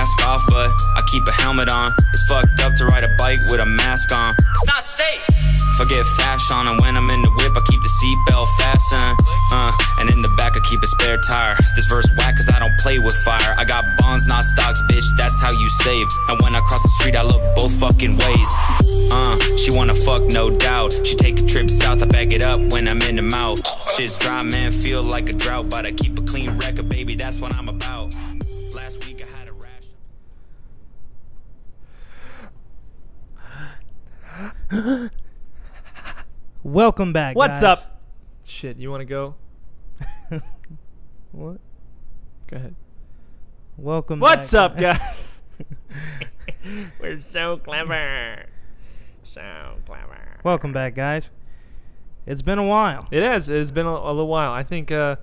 mask off, but I keep a helmet on. It's fucked up to ride a bike with a mask on. It's not safe. Forget fashion, and when I'm in the whip, I keep the seatbelt fastened. And in the back, I keep a spare tire. This verse whack, cause I don't play with fire. I got bonds, not stocks, bitch, that's how you save. And when I cross the street, I look both fucking ways. She wanna fuck, no doubt. She take a trip south, I bag it up when I'm in the mouth. Shit's dry, man, feel like a drought. But I keep a clean record, baby, that's what I'm about. Last week I had a rash. Welcome back, What's guys. up? Shit, you want to go? What? Go ahead. Welcome What's back, up, guys? We're so clever. So clever. Welcome back, guys. It's been a while. It has. It's been a little while. I think, I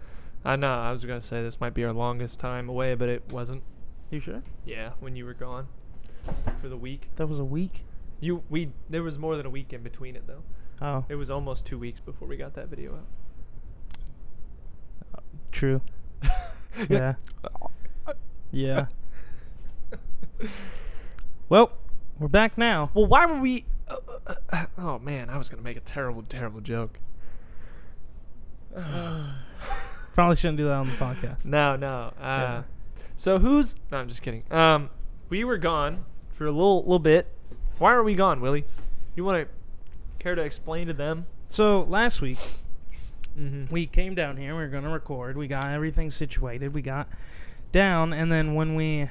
know, I was going to say this might be our longest time away, but it wasn't. You sure? Yeah, when you were gone for the week. That was a week? There was more than a week in between it, though. Oh. It was almost 2 weeks before we got that video out. True. Yeah. Yeah. Well, we're back now. Well, why were we... oh, man, I was going to make a terrible, terrible joke. Probably shouldn't do that on the podcast. No. Yeah. So who's... No, I'm just kidding. We were gone for a little bit. Why are we gone, Willie? You want to care to explain to them? So, last week, we came down here. We were going to record. We got everything situated. We got down, and then when we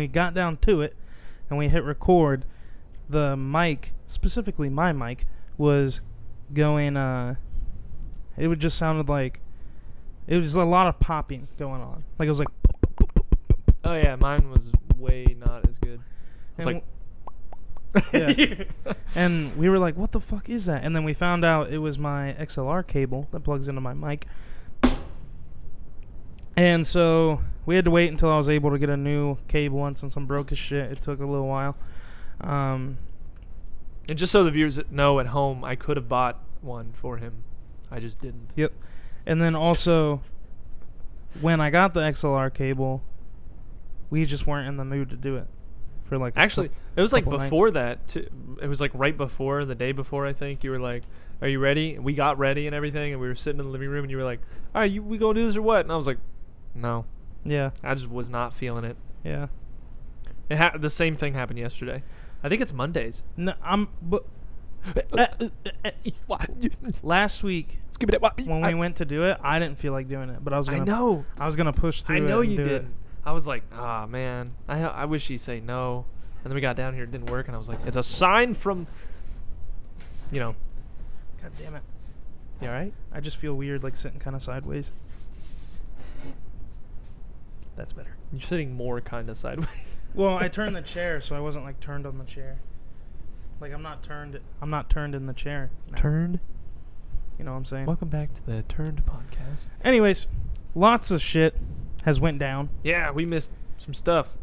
got down to it and we hit record, the mic, specifically my mic, was going, it would just sounded like, it was a lot of popping going on. Like, it was like... Oh, yeah, mine was way not as good. It's like... Yeah. And we were like, what the fuck is that? And then we found out it was my XLR cable that plugs into my mic. And so we had to wait until I was able to get a new cable once, and some broke as shit. It took a little while. And just so the viewers know at home, I could have bought one for him. I just didn't. Yep. And then also, when I got the XLR cable, we just weren't in the mood to do it. For like Actually, it was like before nights. that. It was like right before, the day before, I think. You were like, are you ready? We got ready and everything, and we were sitting in the living room, and you were like, all right, we gonna do this or what? And I was like, no. Yeah. I just was not feeling it. Yeah. The same thing happened yesterday. I think it's Mondays. No, last week when we went to do it, I didn't feel like doing it, but I was gonna push through. I know it and you do didn't. It. I was like, man, I wish he'd say no. And then we got down here, it didn't work, and I was like, it's a sign from, God damn it. You all right? I just feel weird, like sitting kind of sideways. That's better. You're sitting more kind of sideways. Well, I turned the chair, so I wasn't like turned on the chair. Like I'm not turned in the chair. Now. Turned? You know what I'm saying? Welcome back to the Turned podcast. Anyways, lots of shit has went down. Yeah, we missed some stuff.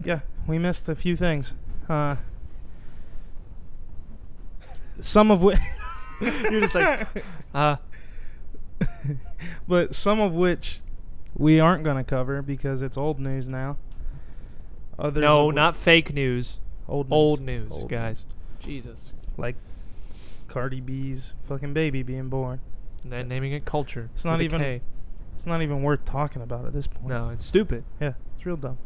Yeah, we missed a few things. Some of which... You're just like, But some of which we aren't going to cover because it's old news now. Others no, not fake news. Old news, guys. Jesus. Like Cardi B's fucking baby being born. And then naming it culture. It's not even worth talking about at this point. No, it's stupid. Yeah, it's real dumb.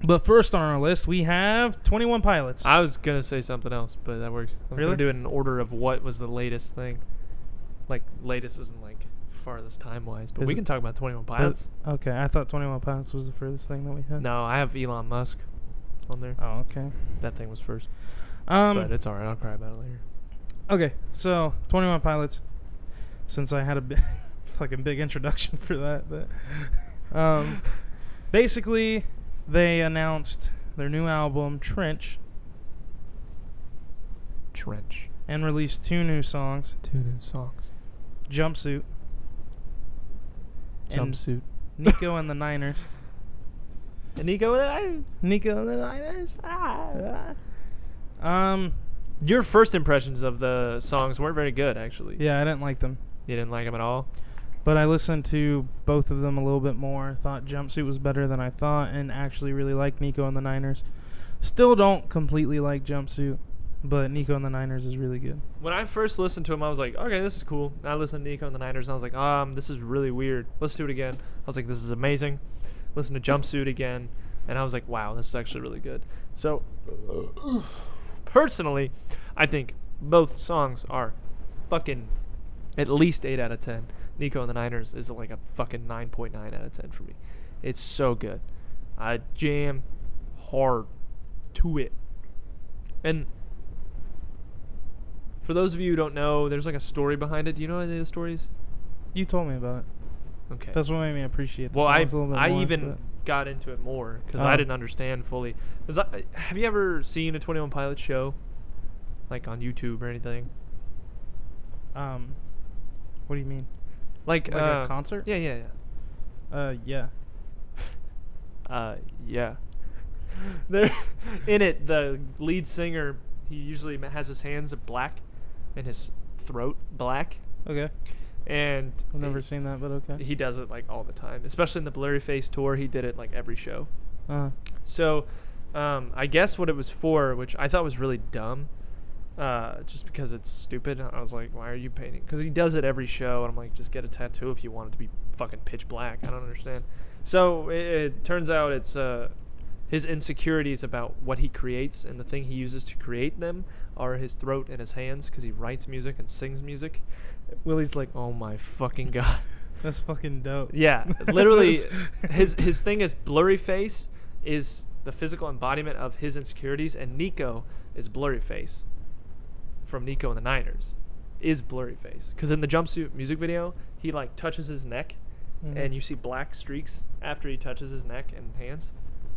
But first on our list, we have 21 Pilots. I was going to say something else, but that works. I'm really? going to do it in order of what was the latest thing. Like, latest isn't like farthest time-wise, but we can talk about 21 Pilots. Okay, I thought 21 Pilots was the furthest thing that we had. No, I have Elon Musk on there. Oh, okay. That thing was first. But it's alright, I'll cry about it later. Okay, so 21 Pilots. Since I had a fucking big introduction for that, but basically they announced their new album Trench, and released 2 new songs. Jumpsuit. And Nico and the Niners. Nico and the Niners? Your first impressions of the songs weren't very good, actually. Yeah, I didn't like them. You didn't like them at all? But I listened to both of them a little bit more. Thought Jumpsuit was better than I thought, and actually really liked Nico and the Niners. Still don't completely like Jumpsuit, but Nico and the Niners is really good. When I first listened to him, I was like, okay, this is cool. And I listened to Nico and the Niners, and I was like, this is really weird. Let's do it again. I was like, this is amazing. Listen to Jumpsuit again, and I was like, wow, this is actually really good. So, personally, I think both songs are fucking at least 8 out of 10. Nico and the Niners is like a fucking 9.9 out of 10 for me. It's so good. I jam hard to it. And for those of you who don't know, there's like a story behind it. Do you know any of the stories? You told me about it. Okay. That's what made me appreciate the well, songs a little bit I more, even but got into it more because I didn't understand fully. Have you ever seen a 21 Pilots show? Like on YouTube or anything? What do you mean? Like a concert? Yeah. Yeah. Yeah. There, in it, the lead singer, he usually has his hands black and his throat black. Okay. And I've never seen that, but okay. He does it like all the time, especially in the Blurry Face tour. He did it like every show. So, I guess what it was for, which I thought was really dumb, just because it's stupid. I was like, why are you painting? Because he does it every show, and I'm like, just get a tattoo if you want it to be fucking pitch black. I don't understand. So it turns out it's his insecurities about what he creates and the thing he uses to create them are his throat and his hands, because he writes music and sings music. Willie's like, oh my fucking god. That's fucking dope. Yeah, literally, his thing is Blurry Face is the physical embodiment of his insecurities, and Nico is Blurry Face from Nico and the Niners is Blurry Face, because in the Jumpsuit music video he like touches his neck, and you see black streaks after he touches his neck and hands,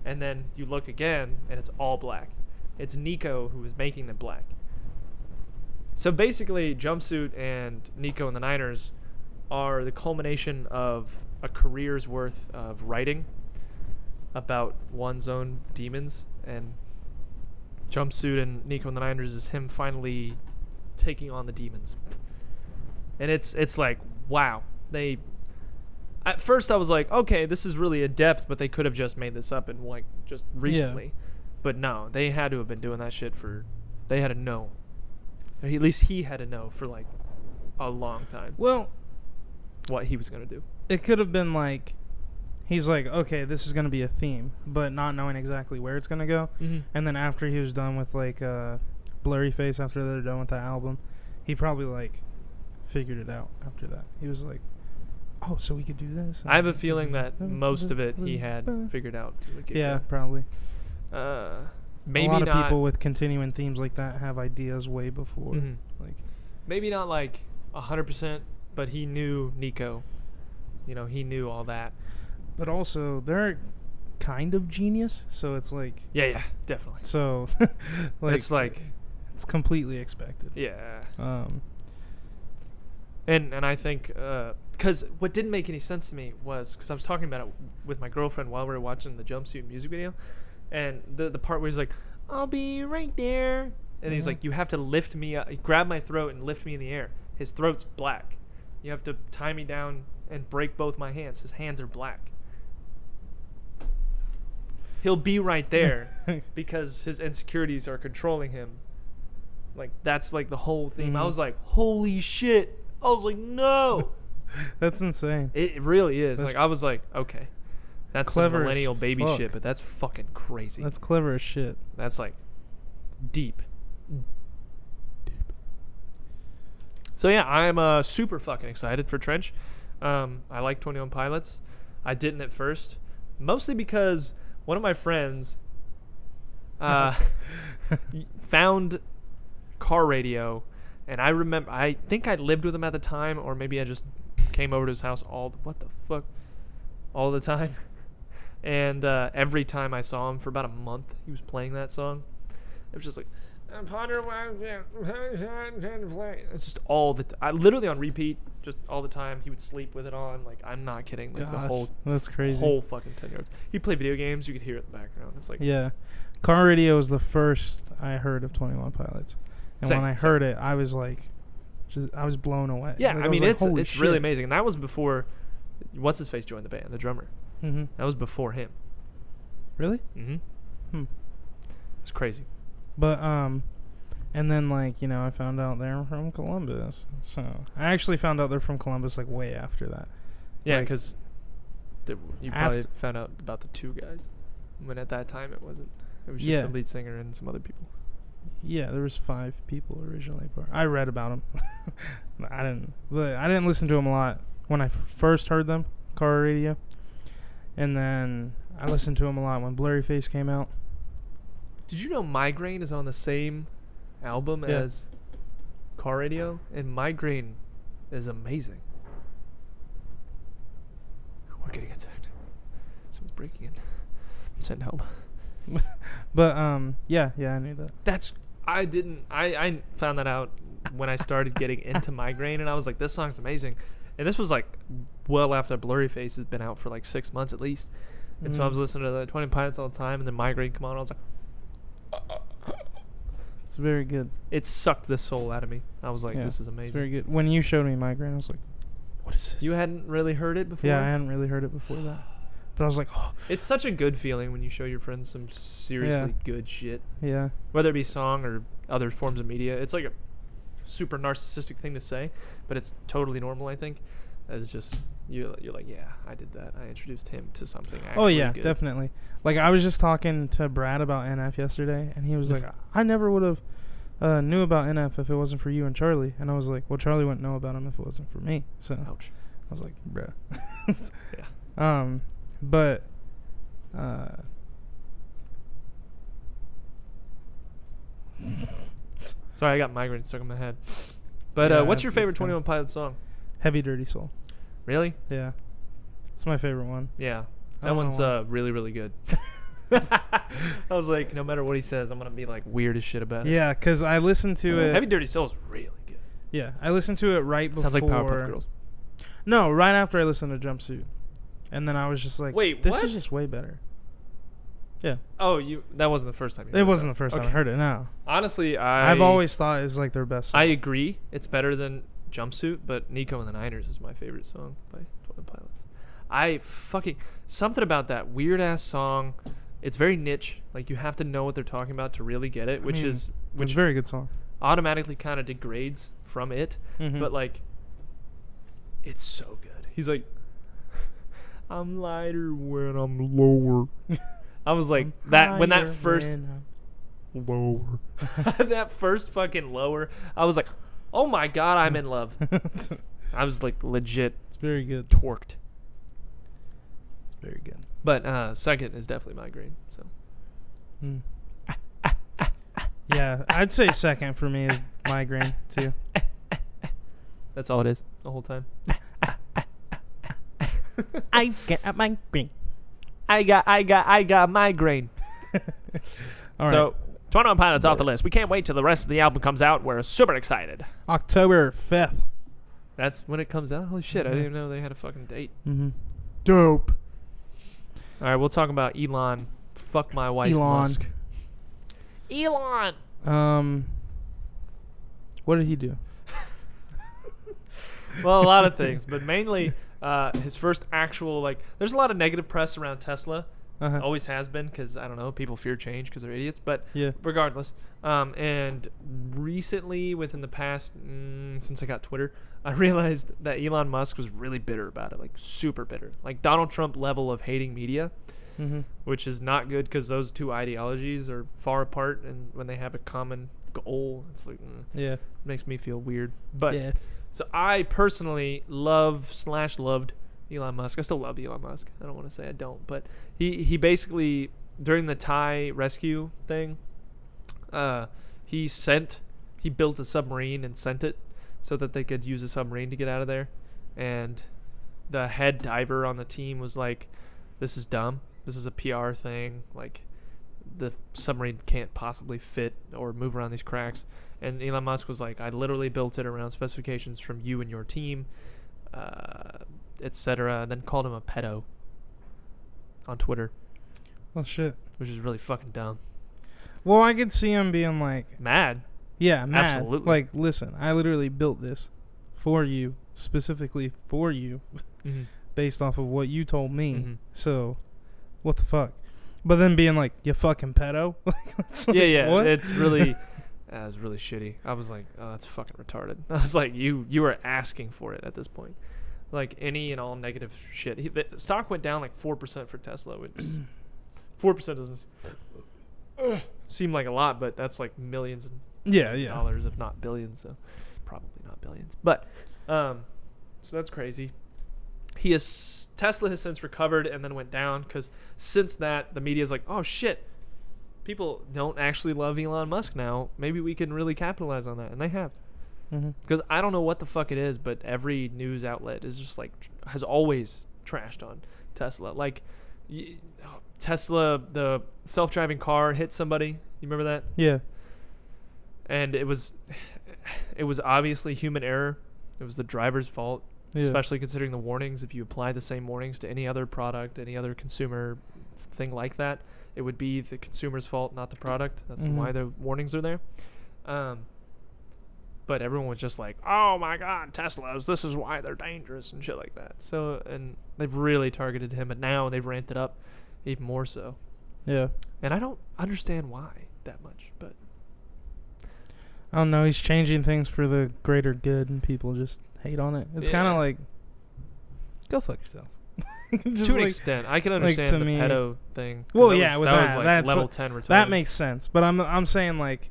and then you look again and it's all black. It's Nico who is making them black. So basically, Jumpsuit and Nico and the Niners are the culmination of a career's worth of writing about one's own demons, and Jumpsuit and Nico and the Niners is him finally taking on the demons. And it's like, wow. At first I was like, okay, this is really adept, but they could have just made this up and like just recently. Yeah. But no, they had to have been doing that shit they had to know. Or at least he had to know for like a long time. Well, what he was going to do. It could have been like, he's like, okay, this is going to be a theme, but not knowing exactly where it's going to go. Mm-hmm. And then after he was done with like Blurry Face, after they're done with that album, he probably like figured it out after that. He was like, oh, so we could do this? I have a feeling that most of it he had figured out. Yeah, probably. Maybe a lot not, of people with continuing themes like that have ideas way before. Mm-hmm. Like, maybe not like 100%, but he knew Nico. You know, he knew all that. But also, they're kind of genius, so it's like... Yeah, definitely. So, like, it's completely expected. Yeah. And I think... because what didn't make any sense to me was... Because I was talking about it with my girlfriend while we were watching the Jumpsuit music video. And the part where he's like, I'll be right there. And he's like, you have to lift me up. Grab my throat and lift me in the air. His throat's black. You have to tie me down and break both my hands. His hands are black. He'll be right there because his insecurities are controlling him. Like, that's like the whole theme. I was like, holy shit. I was like, no. That's insane. It really is. Like, I was like, okay. That's clever some millennial baby shit, but that's fucking crazy. That's clever as shit. That's like deep. So yeah, I'm super fucking excited for Trench. I like 21 Pilots. I didn't at first, mostly because one of my friends found Car Radio, and I think I lived with him at the time, or maybe I just came over to his house all the time. And every time I saw him for about a month, he was playing that song. It was just like, it's just all the literally on repeat, just all the time. He would sleep with it on. Like, I'm not kidding. Like, that's crazy. Whole fucking 10 yards. He'd play video games. You could hear it in the background. It's like, yeah, Car Radio was the first I heard of 21 Pilots, and when I heard it, I was like, I was blown away. Yeah, Like, I mean, was like, it's holy really shit. amazing. And that was before what's his face joined the band, the drummer. Mm-hmm. That was before him. Really? Mm-hmm. It's crazy. But and then like I found out they're from Columbus. So I actually found out they're from Columbus like way after that. Yeah, Like, because you probably found out about the two guys, when at that time it wasn't. It was just the lead singer and some other people. Yeah, there was 5 people originally. But I read about them. I didn't listen to them a lot when I first heard them, car radio, and then I listened to them a lot when Blurry Face came out. Did you know Migraine is on the same album as Car Radio? And Migraine is amazing. We're getting attacked. Someone's breaking in. Send help. But yeah, I knew that. I found that out when I started getting into Migraine, and I was like, this song's amazing. And this was like well after Blurry Face has been out for like 6 months at least. And so I was listening to the 20 Pilots all the time, and then Migraine come on, and I was like, It's very good. it sucked the soul out of me. I was like, this is amazing. It's very good. When you showed me Migraine, I was like, what is this? You hadn't really heard it before? Yeah, I hadn't really heard it before that. But I was like, oh. It's such a good feeling when you show your friends some seriously good shit. Yeah. Whether it be song or other forms of media. It's like a super narcissistic thing to say, but it's totally normal, I think. It's just, you're like, yeah, I did that. I introduced him to something actually Oh, yeah, good. definitely. Like, I was just talking to Brad about NF yesterday, and he was like, I never would have knew about NF if it wasn't for you and Charlie. And I was like, well, Charlie wouldn't know about him if it wasn't for me. So Ouch. I was like, bruh. Yeah. But Sorry, I got migraine stuck in my head. But Yeah, what's your favorite it's kinda- 21 Pilots song? Heavy Dirty Soul. Really? Yeah. It's my favorite one. Yeah. I That don't know one's why. really, really good. I was like, no matter what he says, I'm going to be like weird as shit about it. Yeah, because I listened to it. Heavy Dirty Soul is really good. Yeah, I listened to it right before. Sounds like Powerpuff Girls. No, right after I listened to Jumpsuit. And then I was just like, Wait, this what? is just way better. Yeah. Oh, that wasn't the first time you heard It wasn't the first time I Okay. heard it, no. Honestly, I've always thought it's like their best song. I agree. It's better than Jumpsuit, but Nico and the Niners is my favorite song by 21 Pilots. Something about that weird ass song. It's very niche. Like, you have to know what they're talking about to really get it, which it's a very good song. automatically kind of degrades from it. Mhm. But like, it's so good. He's like, I'm lighter when I'm lower. I was like, when that first lower, that first fucking lower, I was like, oh my god, I'm in love. I was like legit It's very good. torqued. It's very good. But second is definitely Migraine. So Mm. Yeah, I'd say second for me is Migraine too. that's all it is the whole time. I get a migraine. I got migraine. All right. So 21 Pilots off the list. We can't wait till the rest of the album comes out. We're super excited. October 5th. That's when it comes out. Holy shit! I didn't even know they had a fucking date. Mm-hmm. Dope. All right, we'll talk about Elon. Fuck my wife, Elon. Musk. Elon. What did he do? Well, a lot of things, but mainly his first actual There's a lot of negative press around Tesla. Uh-huh. Always has been, because I don't know, people fear change because they're idiots. But Yeah. regardless, and recently, within the past since I got Twitter, I realized that Elon Musk was really bitter about it, like super bitter, like Donald Trump level of hating media. Mm-hmm. Which is not good, because those two ideologies are far apart, and when they have a common goal, it's like Yeah. it makes me feel weird. But Yeah. so I personally loved Elon Musk. I still love Elon Musk. I don't want to say I don't, but he basically, during the Thai rescue thing, he built a submarine and sent it so that they could use a submarine to get out of there. And the head diver on the team was like, "This is dumb. This is a PR thing. Like, the submarine can't possibly fit or move around these cracks." And Elon Musk was like, "I literally built it around specifications from you and your team, etc." And then called him a pedo on Twitter, Oh shit. which is really fucking dumb. Well, I could see him being like, Mad. Yeah, mad. Absolutely. Like, listen, I literally built this for you, specifically for you, Mm-hmm. based off of what you told me. Mm-hmm. So, what the fuck? But then being like, you fucking pedo. It's like, Yeah. What? It's really, that was really shitty. I was like, oh, that's fucking retarded. I was like, you are asking for it at this point. Like any and all negative shit. The stock went down like 4% for Tesla, which is 4% doesn't seem like a lot, but that's like millions and millions of dollars, if not billions. So probably not billions, but so that's crazy. Tesla has since recovered and then went down because since that the media is like, oh shit, people don't actually love Elon Musk now. Maybe we can really capitalize on that, and they have. Because I don't know what the fuck it is, but every news outlet is just like has always trashed on Tesla. Like Tesla, the self-driving car hit somebody. You remember that? Yeah. And it was obviously human error. It was the driver's fault, especially considering the warnings. If you apply the same warnings to any other product, any other consumer thing like that, it would be the consumer's fault, not the product. That's why the warnings are there. But everyone was just like, oh my God, Teslas, this is why they're dangerous and shit like that. So, and they've really targeted him, and now they've ramped it up even more so. Yeah. And I don't understand why that much, but I don't know. He's changing things for the greater good, and people just hate on it. It's kind of like, go fuck yourself. To an extent, I can understand the pedo thing. Well, yeah, with that, was like that's level 10 retarded. That makes sense. But I'm saying like,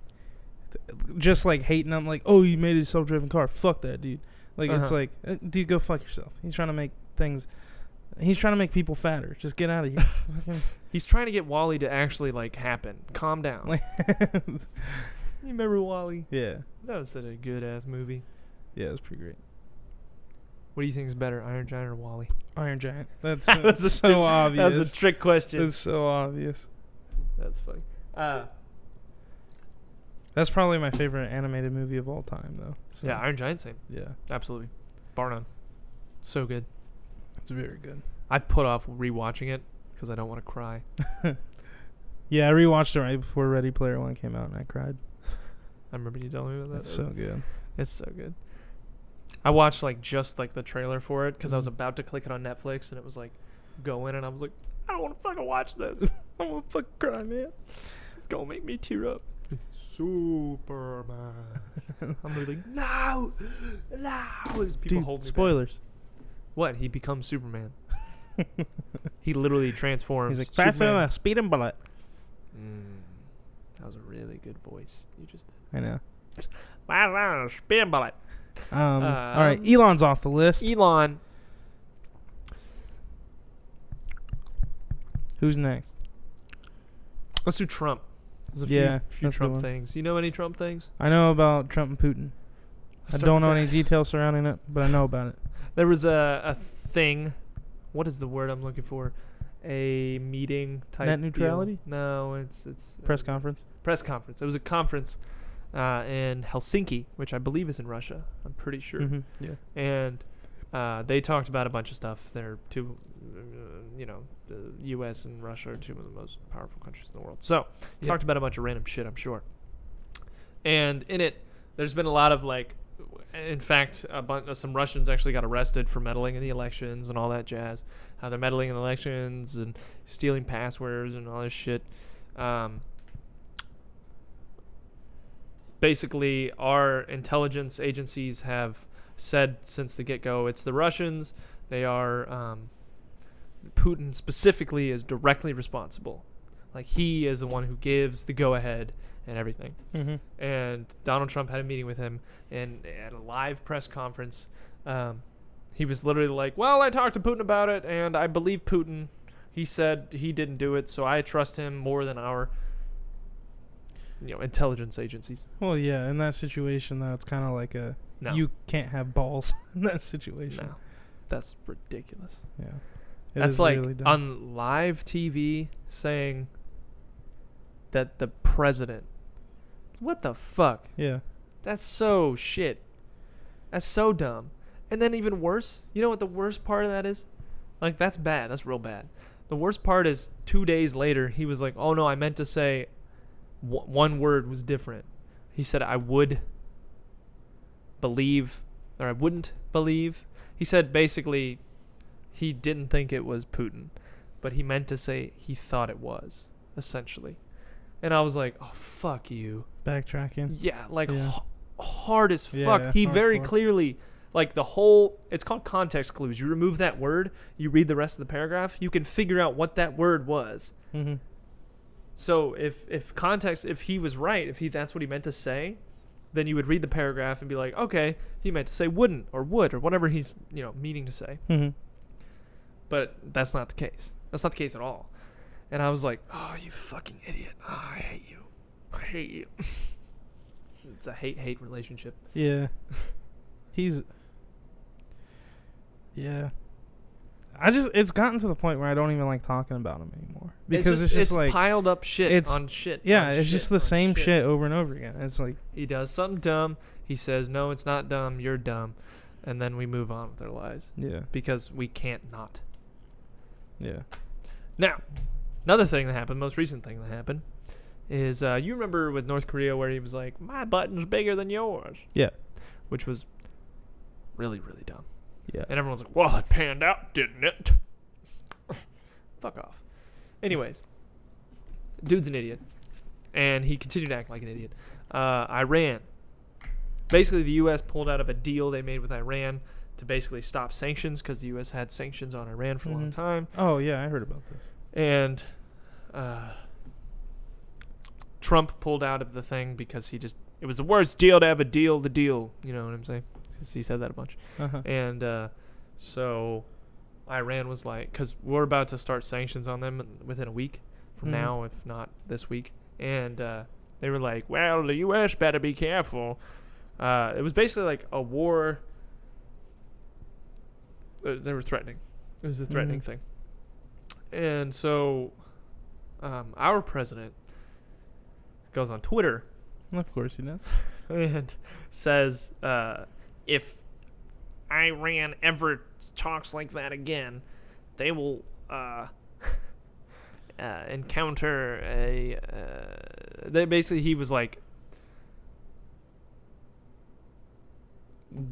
just like hating him, like, oh, you made a self-driven car. Fuck that, dude. Like, it's like, dude, go fuck yourself. He's trying to make things. He's trying to make people fatter. Just get out of here. He's trying to get Wall-E to actually like happen. Calm down. You remember Wall-E? Yeah. That was such a good ass movie. Yeah, it was pretty great. What do you think is better, Iron Giant or Wall-E? Iron Giant. That's so so obvious. That was a trick question. It's so obvious. That's funny. That's probably my favorite animated movie of all time, though. So, yeah, Iron Giant, same. Yeah. Absolutely. Bar none. So good. It's very good. I've put off rewatching it because I don't want to cry. Yeah, I rewatched it right before Ready Player One came out, and I cried. I remember you telling me about that. It's so good. It's so good. I watched just the trailer for it because I was about to click it on Netflix, and it was like, go in, and I was like, I don't want to fucking watch this. I want to fucking cry, man. It's going to make me tear up. Superman. I'm really like, no. As people Dude, hold me spoilers. back. What? He becomes Superman. He literally transforms. He's like, faster than a speeding bullet. That was a really good voice you just did. I know. Faster than a speeding bullet. All right, Elon's off the list. Elon. Who's next? Let's do Trump. There's a few Trump things. You know any Trump things? I know about Trump and Putin. I don't know any details surrounding it, but I know about it. There was a thing. What is the word I'm looking for? A meeting type. Net neutrality? Deal. No, it's press conference. Press conference. It was a conference in Helsinki, which I believe is in Russia. I'm pretty sure. Mm-hmm. Yeah. And they talked about a bunch of stuff. They're two, the U.S. and Russia are two of the most powerful countries in the world. So talked about a bunch of random shit, I'm sure. And in it, there's been a lot of in fact, some Russians actually got arrested for meddling in the elections and all that jazz. How they're meddling in elections and stealing passwords and all this shit. Basically, our intelligence agencies have said since the get-go, it's the Russians. They are Putin specifically is directly responsible. Like, he is the one who gives the go-ahead and everything. Mm-hmm. And Donald Trump had a meeting with him, and at a live press conference, he was literally like, well, I talked to Putin about it, and I believe Putin. He said he didn't do it, so I trust him more than our intelligence agencies. Well, yeah, in that situation, though, it's kind of like you can't have balls in that situation. No, that's ridiculous. Yeah. That's like really dumb. On live TV saying that the president. What the fuck? Yeah. That's so shit. That's so dumb. And then even worse, you know what the worst part of that is? Like, that's bad. That's real bad. The worst part is 2 days later, he was like, oh no, I meant to say one word was different. He said, I would believe, or I wouldn't believe. He said basically he didn't think it was Putin, but he meant to say he thought it was, essentially. And I was like, oh, fuck you. Backtracking. Yeah, like Yeah. hard as fuck. Yeah, He very hardcore. clearly, like the whole, it's called context clues. You remove that word, you read the rest of the paragraph, you can figure out what that word was. Mm-hmm. So if context, if he was right, if that's what he meant to say, then you would read the paragraph and be like, okay, he meant to say wouldn't or would or whatever he's, meaning to say. Mm-hmm. But that's not the case. That's not the case at all. And I was like, oh, you fucking idiot. Oh, I hate you. I hate you. It's a hate-hate relationship. Yeah. Yeah. It's gotten to the point where I don't even like talking about him anymore. Because it's just like piled up shit on shit. Yeah, on it's shit just the on same shit over and over again. It's like he does something dumb. He says, no, it's not dumb. You're dumb. And then we move on with our lives. Yeah. Because we can't not. Yeah. Now, another thing that happened, most recent thing that happened, is you remember with North Korea where he was like, my button's bigger than yours. Yeah. Which was really, really dumb. Yeah. And everyone's like, well, it panned out, didn't it? Fuck off. Anyways, dude's an idiot. And he continued to act like an idiot. Iran. Basically, the U.S. pulled out of a deal they made with Iran to basically stop sanctions because the U.S. had sanctions on Iran for a long time. Oh, yeah, I heard about this. And Trump pulled out of the thing because it was the worst deal to have the deal. You know what I'm saying? Because he said that a bunch. Uh-huh. And so Iran was like, because we're about to start sanctions on them within a week from now, if not this week. And they were like, well, the U.S. better be careful. It was basically like a war. They were threatening. It was a threatening thing. And so our president goes on Twitter. Of course he does. And says, if Iran ever talks like that again, they will encounter he was like,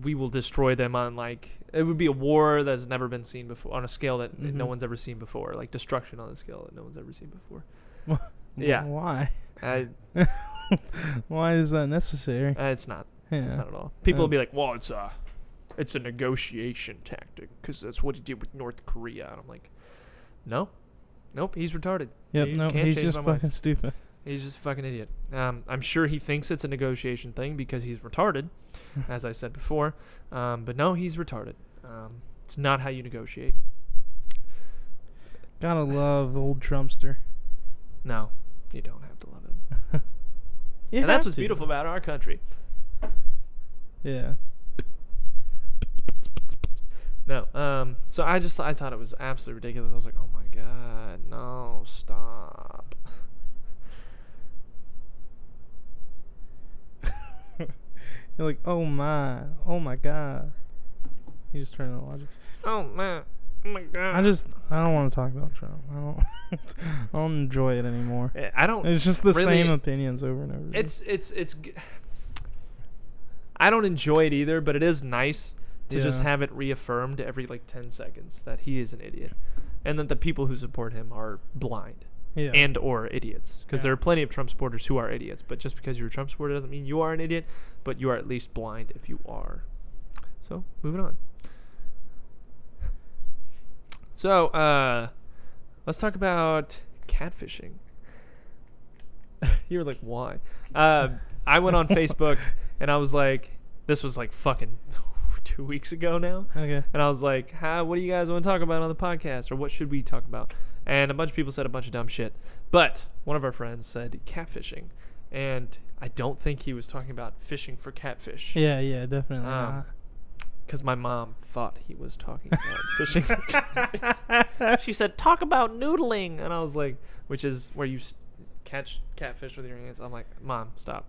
we will destroy them on, like, it would be a war that's never been seen before, on a scale that no one's ever seen before, like destruction on a scale that no one's ever seen before. Yeah. Why? Why is that necessary? It's not. Yeah. It's not at all. People will be like, well, it's a negotiation tactic because that's what he did with North Korea. And I'm like, nope, he's retarded. Yep, he's just fucking stupid. He's just a fucking idiot. I'm sure he thinks it's a negotiation thing because he's retarded, as I said before. But no, he's retarded. It's not how you negotiate. Gotta love old Trumpster. No, you don't have to love him. Yeah, and that's what's beautiful about our country. Yeah. No, so I thought it was absolutely ridiculous. I was like, oh my god, no, stop. You're like, oh my god. You just turn on the logic. Oh man, oh my god. I don't want to talk about Trump. I don't enjoy it anymore. I don't. It's just the really, same opinions over and over. It's. I don't enjoy it either, but it is nice to just have it reaffirmed every like 10 seconds that he is an idiot, and that the people who support him are blind. Yeah. And or idiots, because there are plenty of Trump supporters who are idiots, but just because you're a Trump supporter doesn't mean you are an idiot, but you are at least blind if you are. So, moving on. So, let's talk about catfishing. You were like, why? I went on Facebook, and I was like, this was like fucking 2 weeks ago now. Okay. And I was like, what do you guys want to talk about on the podcast, or what should we talk about? And a bunch of people said a bunch of dumb shit. But one of our friends said catfishing. And I don't think he was talking about fishing for catfish. Yeah, definitely not. Because my mom thought he was talking about fishing for catfish. She said, talk about noodling. And I was like, which is where you catch catfish with your hands. I'm like, Mom, stop.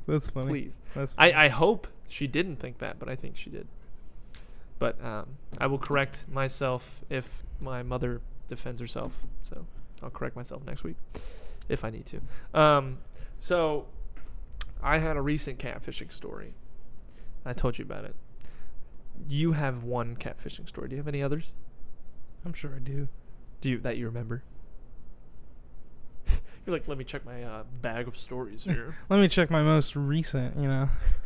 That's funny. Please. That's funny. I hope she didn't think that, but I think she did. But I will correct myself if my mother defends herself. So I'll correct myself next week if I need to. So I had a recent catfishing story. I told you about it. You have one catfishing story. Do you have any others? I'm sure I do. That you remember? You're like, let me check my bag of stories here. Let me check my most recent,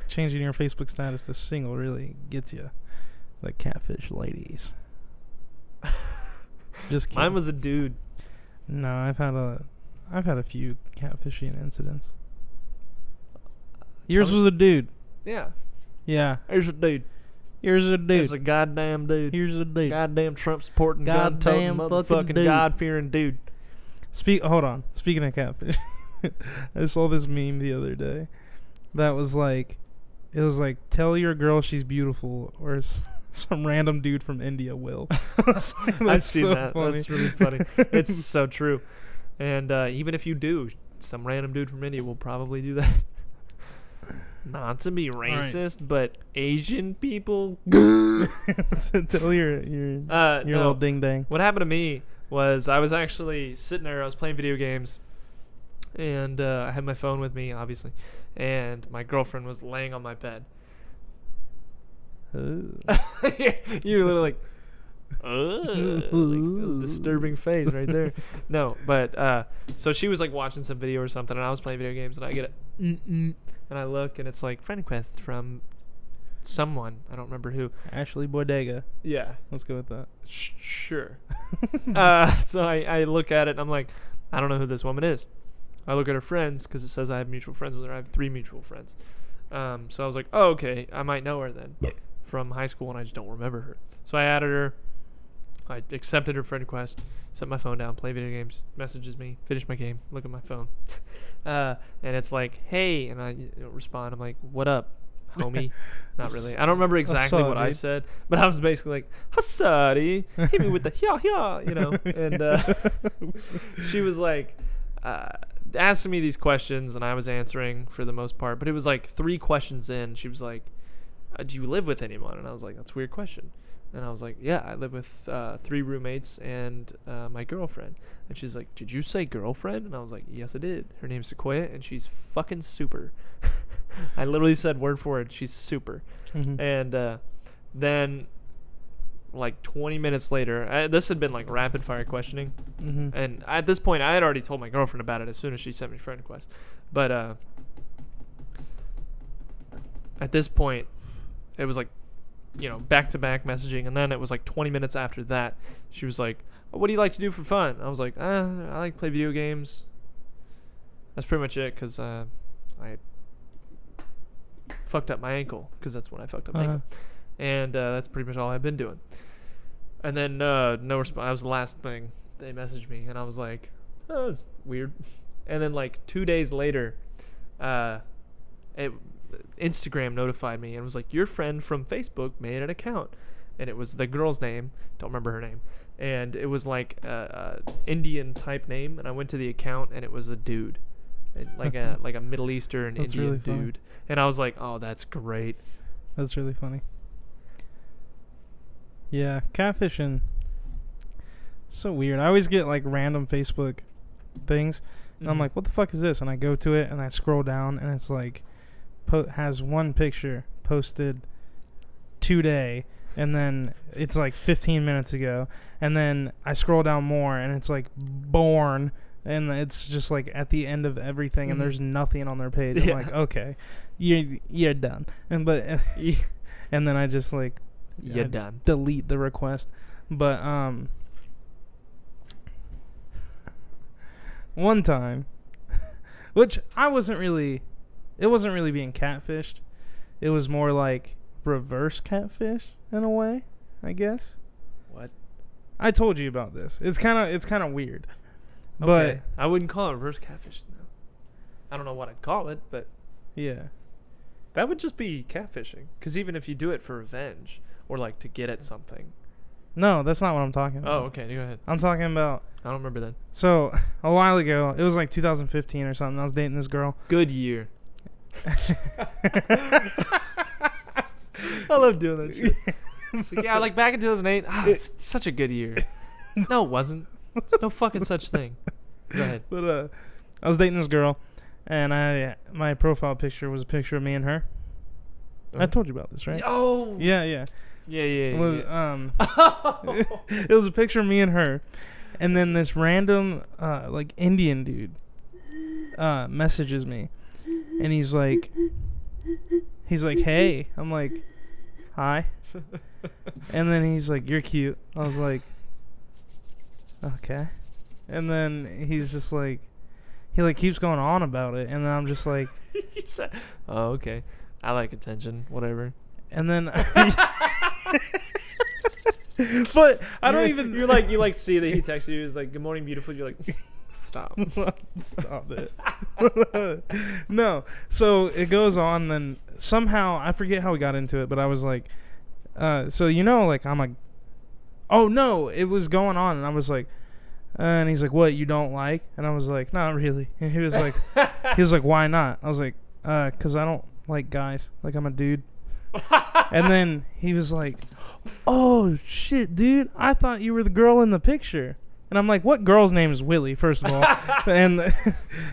changing your Facebook status to single really gets you the catfish ladies. Just kidding. Mine was a dude. No, I've had a few catfishing incidents. Yours was a dude. Yeah. Yeah. Here's a dude. Here's a dude. Here's a goddamn dude. Here's a dude. Goddamn Trump supporting, gun-toting, motherfucking God-fearing dude. Hold on. Speaking of catfish, I saw this meme the other day. That was like, it was like, tell your girl she's beautiful, or some random dude from India will. I've seen so that. Funny. That's really funny. It's so true. And even if you do, some random dude from India will probably do that. Not to be racist, but Asian people. Tell your little ding dang. What happened to me was I was actually sitting there. I was playing video games, and I had my phone with me, obviously, and my girlfriend was laying on my bed. You were literally like, like, that's a disturbing face right there. No, but so she was like watching some video or something, and I was playing video games, and I get and I look, and it's like friend request from someone. I don't remember who. Ashley Bodega. Yeah, let's go with that. Sure. So I look at it, and I'm like, I don't know who this woman is. I look at her friends because it says I have mutual friends with her. I have 3 mutual friends. So I was like, oh, okay, I might know her then from high school, and I just don't remember her. So I added her. I accepted her friend request, set my phone down, play video games, messages me, finish my game, look at my phone. And it's like, hey, and I respond. I'm like, what up, homie? Not really. I don't remember exactly what I said, but I was basically like, Hasadi, hit me with the yeah, And she was like, asking me these questions, and I was answering for the most part. But it was like 3 questions in. She was like, do you live with anyone? And I was like, that's a weird question. And I was like, yeah, I live with 3 roommates and my girlfriend. And she's like, did you say girlfriend? And I was like, yes, I did. Her name's Sequoia, and she's fucking super. I literally said word for word, she's super. Mm-hmm. And then like 20 minutes later, this had been like rapid fire questioning. Mm-hmm. And at this point, I had already told my girlfriend about it as soon as she sent me friend request. But at this point, it was like, back-to-back messaging, and then it was like 20 minutes after that, she was like, what do you like to do for fun? I was like, I like to play video games. That's pretty much it, because I fucked up my ankle, because that's when I fucked up my ankle. And that's pretty much all I've been doing. And then no response. That was the last thing. They messaged me, and I was like, oh, that's weird. And then like 2 days later, Instagram notified me and was like, your friend from Facebook made an account, and it was the girl's name, don't remember her name, and it was like a Indian type name, and I went to the account, and it was a dude, like a Middle Eastern Indian really dude. And I was like, oh, that's great. That's really funny. Yeah, catfishing, so weird. I always get like random Facebook things, and I'm like, what the fuck is this? And I go to it, and I scroll down, and it's like has one picture posted today, and then it's like 15 minutes ago, and then I scroll down more, and it's like born, and it's just like at the end of everything, and there's nothing on their page. I'm like, okay, you're done. And and then I just like you're done, delete the request. But one time, which it wasn't really being catfished. It was more like reverse catfish in a way, I guess. What? I told you about this. It's kind of weird. Okay. But I wouldn't call it reverse catfish. No. I don't know what I'd call it, but yeah. That would just be catfishing. Because even if you do it for revenge or like to get at something. No, that's not what I'm talking about. Oh, okay. Go ahead. I'm talking about. I don't remember then. So a while ago, it was like 2015 or something. I was dating this girl. Good year. I love doing that shit. Like, yeah, like back in 2008. It's such a good year. No, it wasn't. There's no fucking such thing. Go ahead. But I was dating this girl, And my profile picture was a picture of me and her. I told you about this, right? Oh. Yeah. Yeah. It was it was a picture of me and her, and then this random like Indian dude messages me, and he's like, hey. I'm like, hi. And then he's like, you're cute. I was like, okay. And then he's just like, he like keeps going on about it, and then I'm just like, He said, oh, okay. I like attention. Whatever. and then but I don't even. You like see that he texted you. He's like, "Good morning, beautiful." You're like, stop. Stop it. No. So it goes on. Then somehow I forget how we got into it, but I was like, so like I'm like, oh no, it was going on, and I was like, and he's like, what, you don't like? And I was like, not really. And he was like, why not? I was like, 'cause I don't like guys. Like, I'm a dude. And then he was like, oh shit, dude, I thought you were the girl in the picture. And I'm like, what girl's name is Willie, first of all? And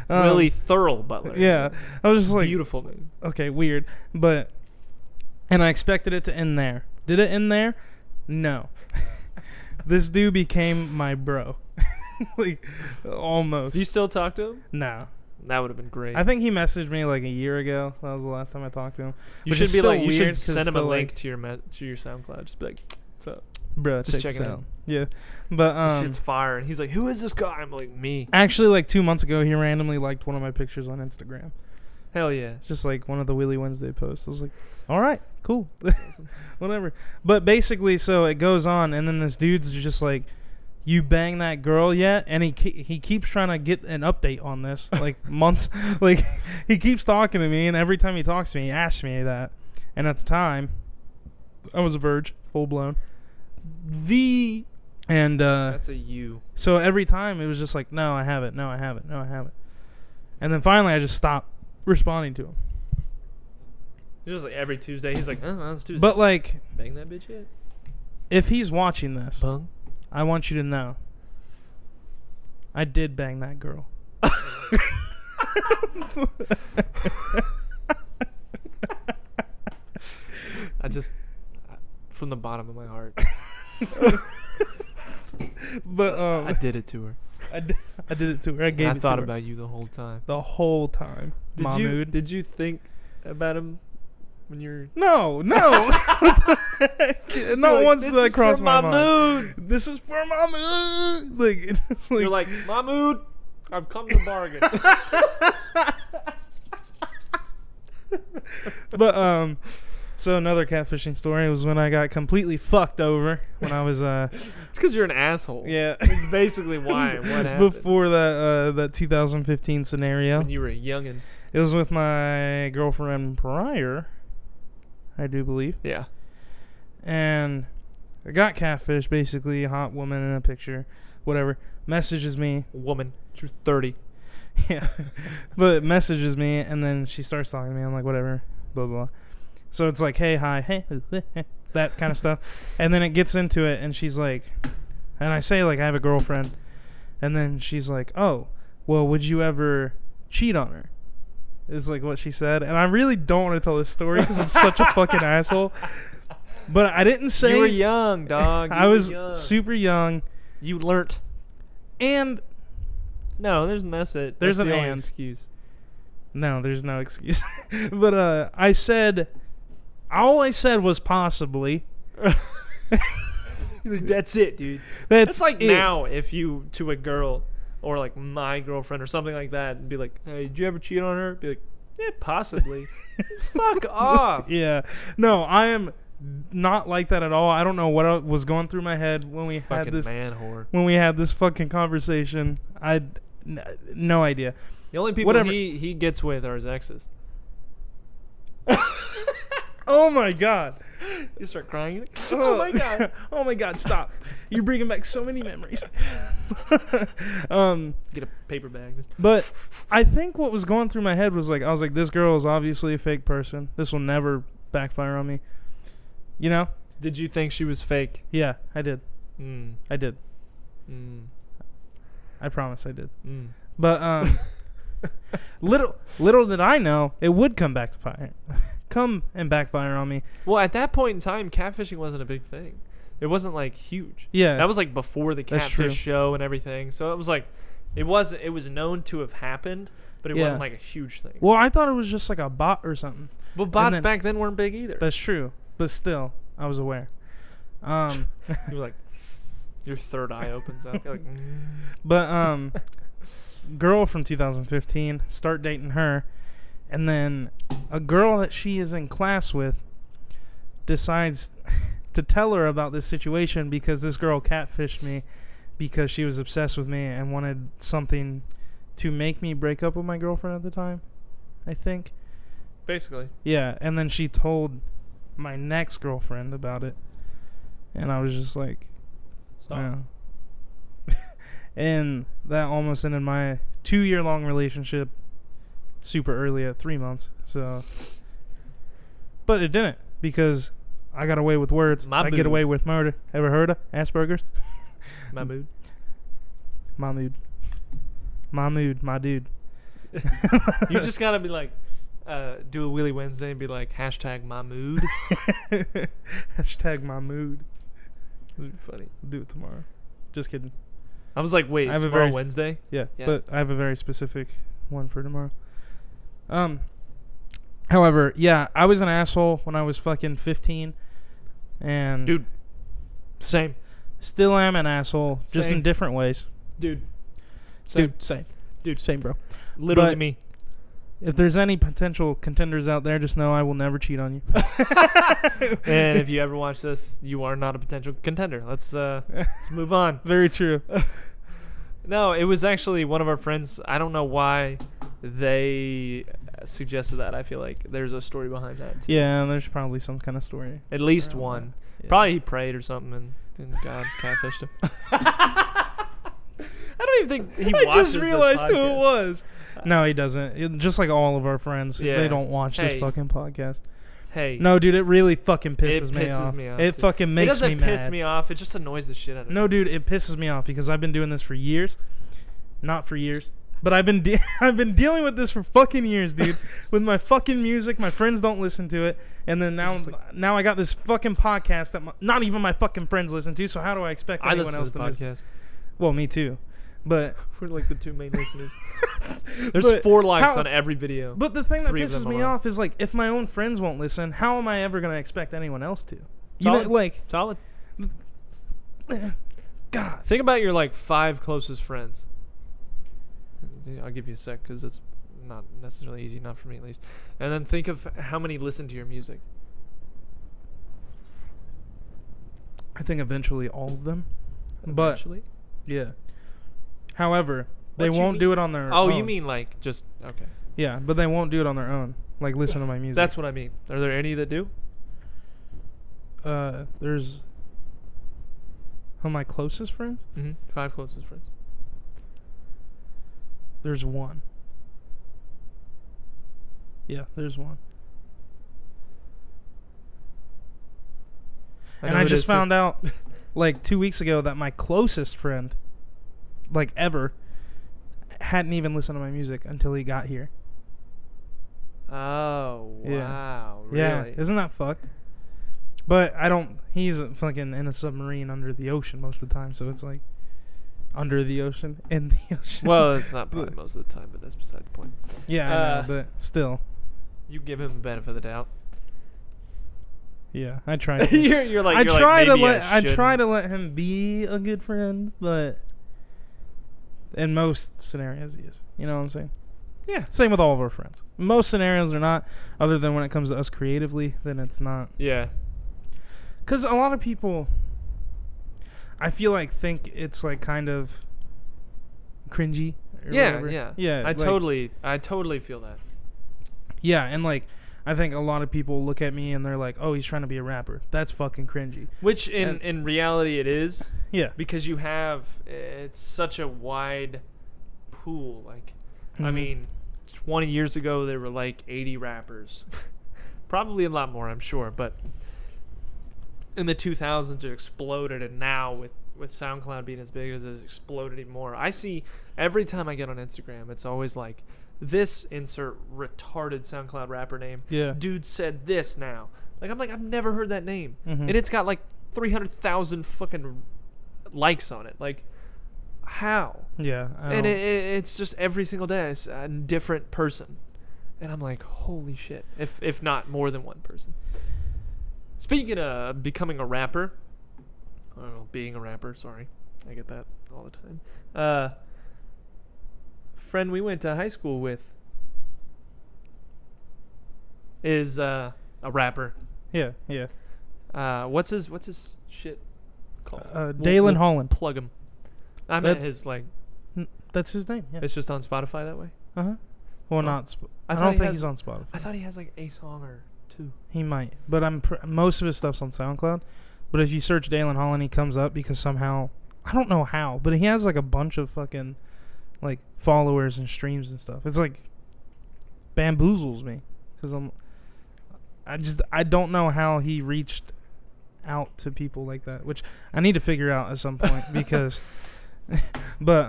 Willie Thurl Butler. Yeah. I was just like, beautiful name. Okay, weird. And I expected it to end there. Did it end there? No. This dude became my bro. Like, almost. Do you still talk to him? No. That would have been great. I think he messaged me like a year ago. That was the last time I talked to him. You should be like, you should weird send him a link like, to your SoundCloud. Just be like, what's up? Bro, Just check check it it out. Yeah. But This shit's fire. And he's like, who is this guy? I'm like, me. actually, like 2 months ago, he randomly liked one of my pictures on Instagram. Hell yeah. It's just like one of the Willy Wednesday posts. I was like, all right, cool. Whatever. But basically, so it goes on, and then this dude's just like, you bang that girl yet? And he keeps trying to get an update on this, like months. Like, he keeps talking to me, and every time he talks to me, he asks me that. And at the time, I was a virgin, full blown. And That's a you. so every time it was just like, no, I haven't, no, I haven't, no, I haven't. And then finally, I just stopped responding to him. Just like every Tuesday, he's like, oh, it's Tuesday. But like, bang that bitch yet? if he's watching this, Bung. I want you to know, I did bang that girl. From the bottom of my heart, But I did it to her. I did it to her. I gave I it to thought her about you the whole time. the whole time. Mahmood. Did you think about him when you're? No. Not like, once this did that is cross for my mind. Mahmood. This is for Mahmood. Like, it's like, You're like, Mahmood, I've come to bargain. But so another catfishing story was when I got completely fucked over when I was It's because you're an asshole. yeah. It's basically why. What happened? Before that 2015 scenario. When you were a youngin'. It was with my girlfriend prior, I do believe. Yeah. And I got catfish, basically a hot woman in a picture, whatever. Messages me. Woman. She was 30. Yeah. But messages me, and then she starts talking to me. I'm like, whatever, blah, blah. So it's like, hey, hi, hey, that kind of stuff. And then it gets into it, and she's like, and I say, like, I have a girlfriend. And then she's like, oh, well, would you ever cheat on her? Is like what she said. And I really don't want to tell this story because I'm such a fucking asshole. But I didn't say. You were young, dog. I was super young. You learnt. And no, there's it. There's That's an the only and. excuse. No, there's no excuse. But I said, all I said was possibly. That's it, dude. That's like it. Now if you to a girl or like my girlfriend or something like that and be like, hey, did you ever cheat on her? Be like, yeah, possibly. Fuck off. Yeah. No, I am not like that at all. I don't know what was going through my head when we fucking had this man whore. When we had this fucking conversation. No idea. The only people he gets with are his exes. Oh my god. You start crying. You're like, oh my god. Oh my god, stop. You're bringing back so many memories. Get a paper bag. But I think what was going through my head was like, I was like, this girl is obviously a fake person. This will never backfire on me. You know? Did you think she was fake? Yeah, I did. I did. Mm. I promise I did. Mm. But Little did I know, it would come back to fire. Come and backfire on me. Well, at that point in time, catfishing wasn't a big thing. It wasn't like huge. Yeah. That was like before the That's true. catfish show and everything. So it was like, it was known to have happened, but it Yeah. wasn't like a huge thing. Well, I thought it was just like a bot or something. Well, bots then- back then weren't big either. That's true. But still, I was aware. You're like, your third eye opens up. You're like, But girl from 2015, start dating her, and then a girl that she is in class with decides to tell her about this situation because this girl catfished me because she was obsessed with me and wanted something to make me break up with my girlfriend at the time, I think. basically. Yeah, and then she told my next girlfriend about it, and I was just like, Stop. yeah. And that almost ended my 2-year-long relationship super early at 3 months. So, but it didn't, because I got away with words. I get away with murder. Ever heard of Asperger's? My mood. My mood, my dude. You just gotta be like, do a Willy Wednesday and be like, hashtag my mood. Hashtag my mood. That'd be funny. I'll do it tomorrow. Just kidding. I was like, wait, I have a tomorrow very Wednesday? Yeah, Yes. but I have a very specific one for tomorrow. However, yeah, I was an asshole when I was fucking 15, and Dude, same. still am an asshole, just Same. in different ways. Dude. Same. Dude, same. Dude. Same, bro. Literally But- me. If there's any potential contenders out there, just know I will never cheat on you. And if you ever watch this, you are not a potential contender. Let's move on. Very true. No, it was actually one of our friends. I don't know why they suggested that. I feel like there's a story behind that. Too. Yeah, there's probably some kind of story. At least around one. that. Yeah. Probably he prayed or something and God catfished him. I don't even think he watches I just this realized who it podcast. was. No, he doesn't. Just like all of our friends, Yeah. they don't watch this Hey. fucking podcast. Hey. No, dude, it really fucking pisses, It me, pisses off. me off, It dude. fucking It makes me doesn't mad. piss me off. It just annoys the shit out of me. No, dude, it pisses me off because I've been doing this for years. Not for years, but I've been I've been dealing with this for fucking years, dude. With my fucking music, my friends don't listen to it, and then now I got this fucking podcast that not even my fucking friends listen to. So how do I expect I anyone listen else to to the listen? podcast. Well, me too, but We're like the two main listeners. There's But 4 likes how- on every video. But the thing that 3 of pisses them me are. off is like if my own friends won't listen, how am I ever gonna expect anyone else to? You Solid. know, like Solid. God. Think about your like 5 closest friends. I'll give you a sec because it's not necessarily easy enough for me at least. And then think of how many listen to your music. I think eventually all of them. But Eventually. yeah. However, they What you won't mean? do it on their Oh, own. you mean like just okay? Yeah, but they won't do it on their own. Like listen to my music. That's what I mean. Are there any that do? There's my closest friends. 5 closest friends. There's one. Yeah, there's one. And I just found out like 2 weeks ago that my closest friend, like ever, hadn't even listened to my music until he got here. Oh Yeah. wow! Really? Yeah, isn't that fucked? But I don't. He's fucking in a submarine under the ocean most of the time, so it's like under the ocean, in the ocean. Well, it's not probably most of the time, but that's beside the point. yeah, I know, but still, You give him the benefit of the doubt. yeah, I try. To. you're like I you're try like, to maybe let. I try shouldn't. to let him be a good friend, but in most scenarios, he is. You know what I'm saying? Yeah. Same with all of our friends. Most scenarios are not, other than when it comes to us creatively, then it's not. Yeah. Because a lot of people, I feel like, think it's like kind of cringy. Or Yeah, whatever. yeah. Yeah. I like- totally feel that. Yeah, and like, I think a lot of people look at me and they're like, oh, he's trying to be a rapper. That's fucking cringy. Which And- in reality it is, Yeah. because it's such a wide pool. Like, I Mhm. mean, 20 years ago there were like 80 rappers. Probably a lot more, I'm sure, but in the 2000s it exploded, and now with SoundCloud being as big as it's exploded even more. I see every time I get on Instagram, it's always like this insert retarded SoundCloud rapper name. Yeah. Dude said this now. Like, I'm like, I've never heard that name. Mhm. And it's got like 300,000 fucking likes on it. Like, how? Yeah. And it's just every single day it's a different person. And I'm like, holy shit. If not more than one person. Speaking of becoming a rapper, I don't know, being a rapper, sorry. I get that all the time. Friend we went to high school with is a rapper. Yeah. Yeah. What's his shit called? Dalen Holland. Plug him. I meant That's- his like. That's his name. Yeah. It's just on Spotify that way. Well, Oh. not. I thought don't he think has- he's on Spotify. I thought he has like a song or two. He might, but most of his stuff's on SoundCloud. But if you search Dalen Holland, he comes up because somehow I don't know how, but he has like a bunch of fucking like followers and streams and stuff. It's like bamboozles me because I don't know how he reached out to people like that, which I need to figure out at some point because. But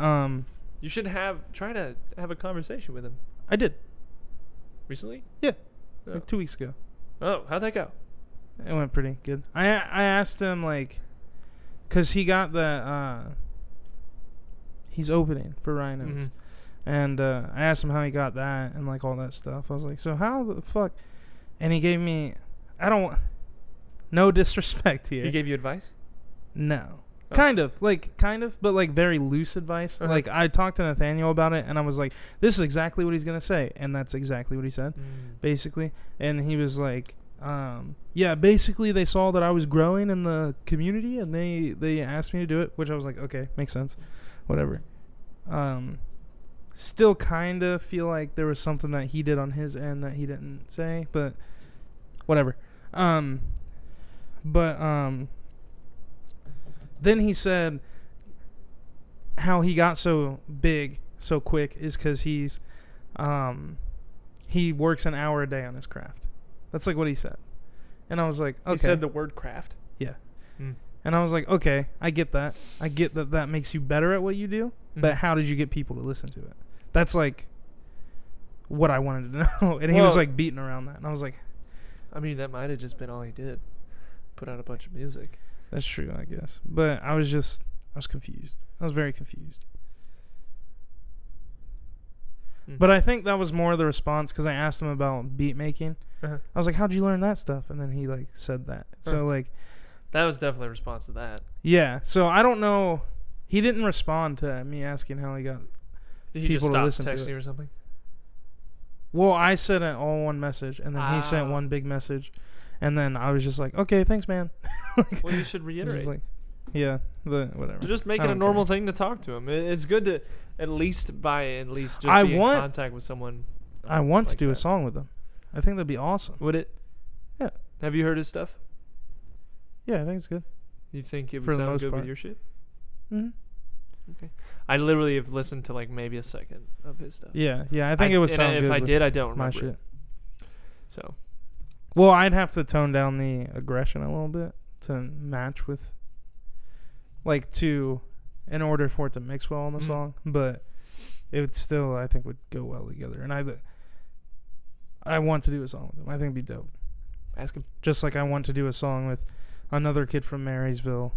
You should try to have a conversation with him. I did Recently? Yeah. Oh. like 2 weeks ago. Oh, how'd that go? It went pretty good. I asked him like, cause he got the he's opening for Rhinos, Mhm. and I asked him how he got that and like all that stuff. I was like, so how the fuck? And he gave me, no disrespect here. He gave you advice? No. Oh. Kind of, but like very loose advice. Uh-huh. Like I talked to Nathaniel about it, and I was like, "This is exactly what he's gonna say," and that's exactly what he said, basically. And he was like, "Yeah, basically they saw that I was growing in the community, and they asked me to do it," which I was like, "Okay, makes sense, whatever." Still kind of feel like there was something that he did on his end that he didn't say, but whatever. Then he said how he got so big so quick is because he works an hour a day on his craft. That's like what he said. And I was like, okay. He said the word craft? Yeah. Mm. And I was like, okay, I get that. I get that makes you better at what you do, but how did you get people to listen to it? That's like what I wanted to know. And he was like beating around that. And I was like, I mean, that might have just been all he did. Put out a bunch of music. that's true, I guess. But I was confused. I was very confused. But I think that was more the response because I asked him about beat making. Uh-huh. I was like, how'd you learn that stuff? And then he like said that. So like, that was definitely a response to that. yeah. So I don't know. He didn't respond to me asking how he got Did he people just to stop listen to texting it. or something? Well, I sent it all one message, and then he sent one big message, and then I was just like, okay, thanks, man. Well, you should Just reiterate. like, yeah, whatever. Just make I it a don't normal care. thing to talk to him. It's good to at least just I be want- in contact with someone. I want to like do a that. song with him. I think that'd be awesome. Would it? Yeah. Have you heard his stuff? Yeah, I think it's good. You think it For would the sound most good part. with your shit? Hmm. Okay. I literally have listened to like maybe a second of his stuff. Yeah, I think it would sound good. If I with did, I don't my remember shit. it. So. Well, I'd have to tone down the aggression a little bit to match with, in order for it to mix well on the song. But it would still, I think, would go well together. And I want to do a song with him. I think it'd be dope. Ask him. Just like I want to do a song with another kid from Marysville,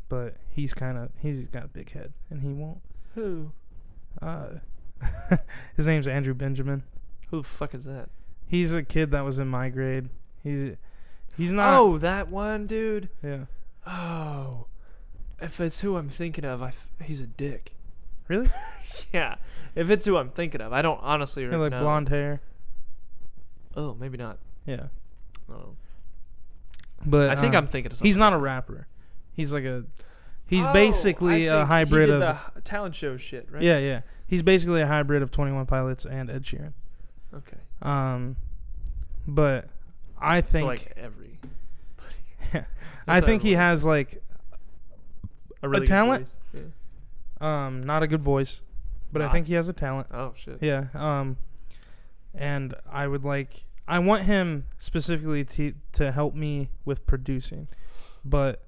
but he's got a big head, and he won't. Who? His name's Andrew Benjamin. Who the fuck is that? He's a kid that was in my grade. He's not. Oh, that one dude. Yeah. Oh, if it's who I'm thinking of, he's a dick. Really? Yeah. If it's who I'm thinking of, I don't honestly Yeah, like know. blonde hair. Oh, maybe not. Yeah. Oh. But I think I'm thinking of something. he's not a rapper. He's like he's Oh, basically I a think hybrid he did of the talent show shit, right? Yeah. He's basically a hybrid of 21 Pilots and Ed Sheeran. Okay. But I think so like every. I think he has like a really good talent. voice. Yeah. Not a good voice, but I think he has a talent. Oh shit. Yeah. And I want him specifically to help me with producing, but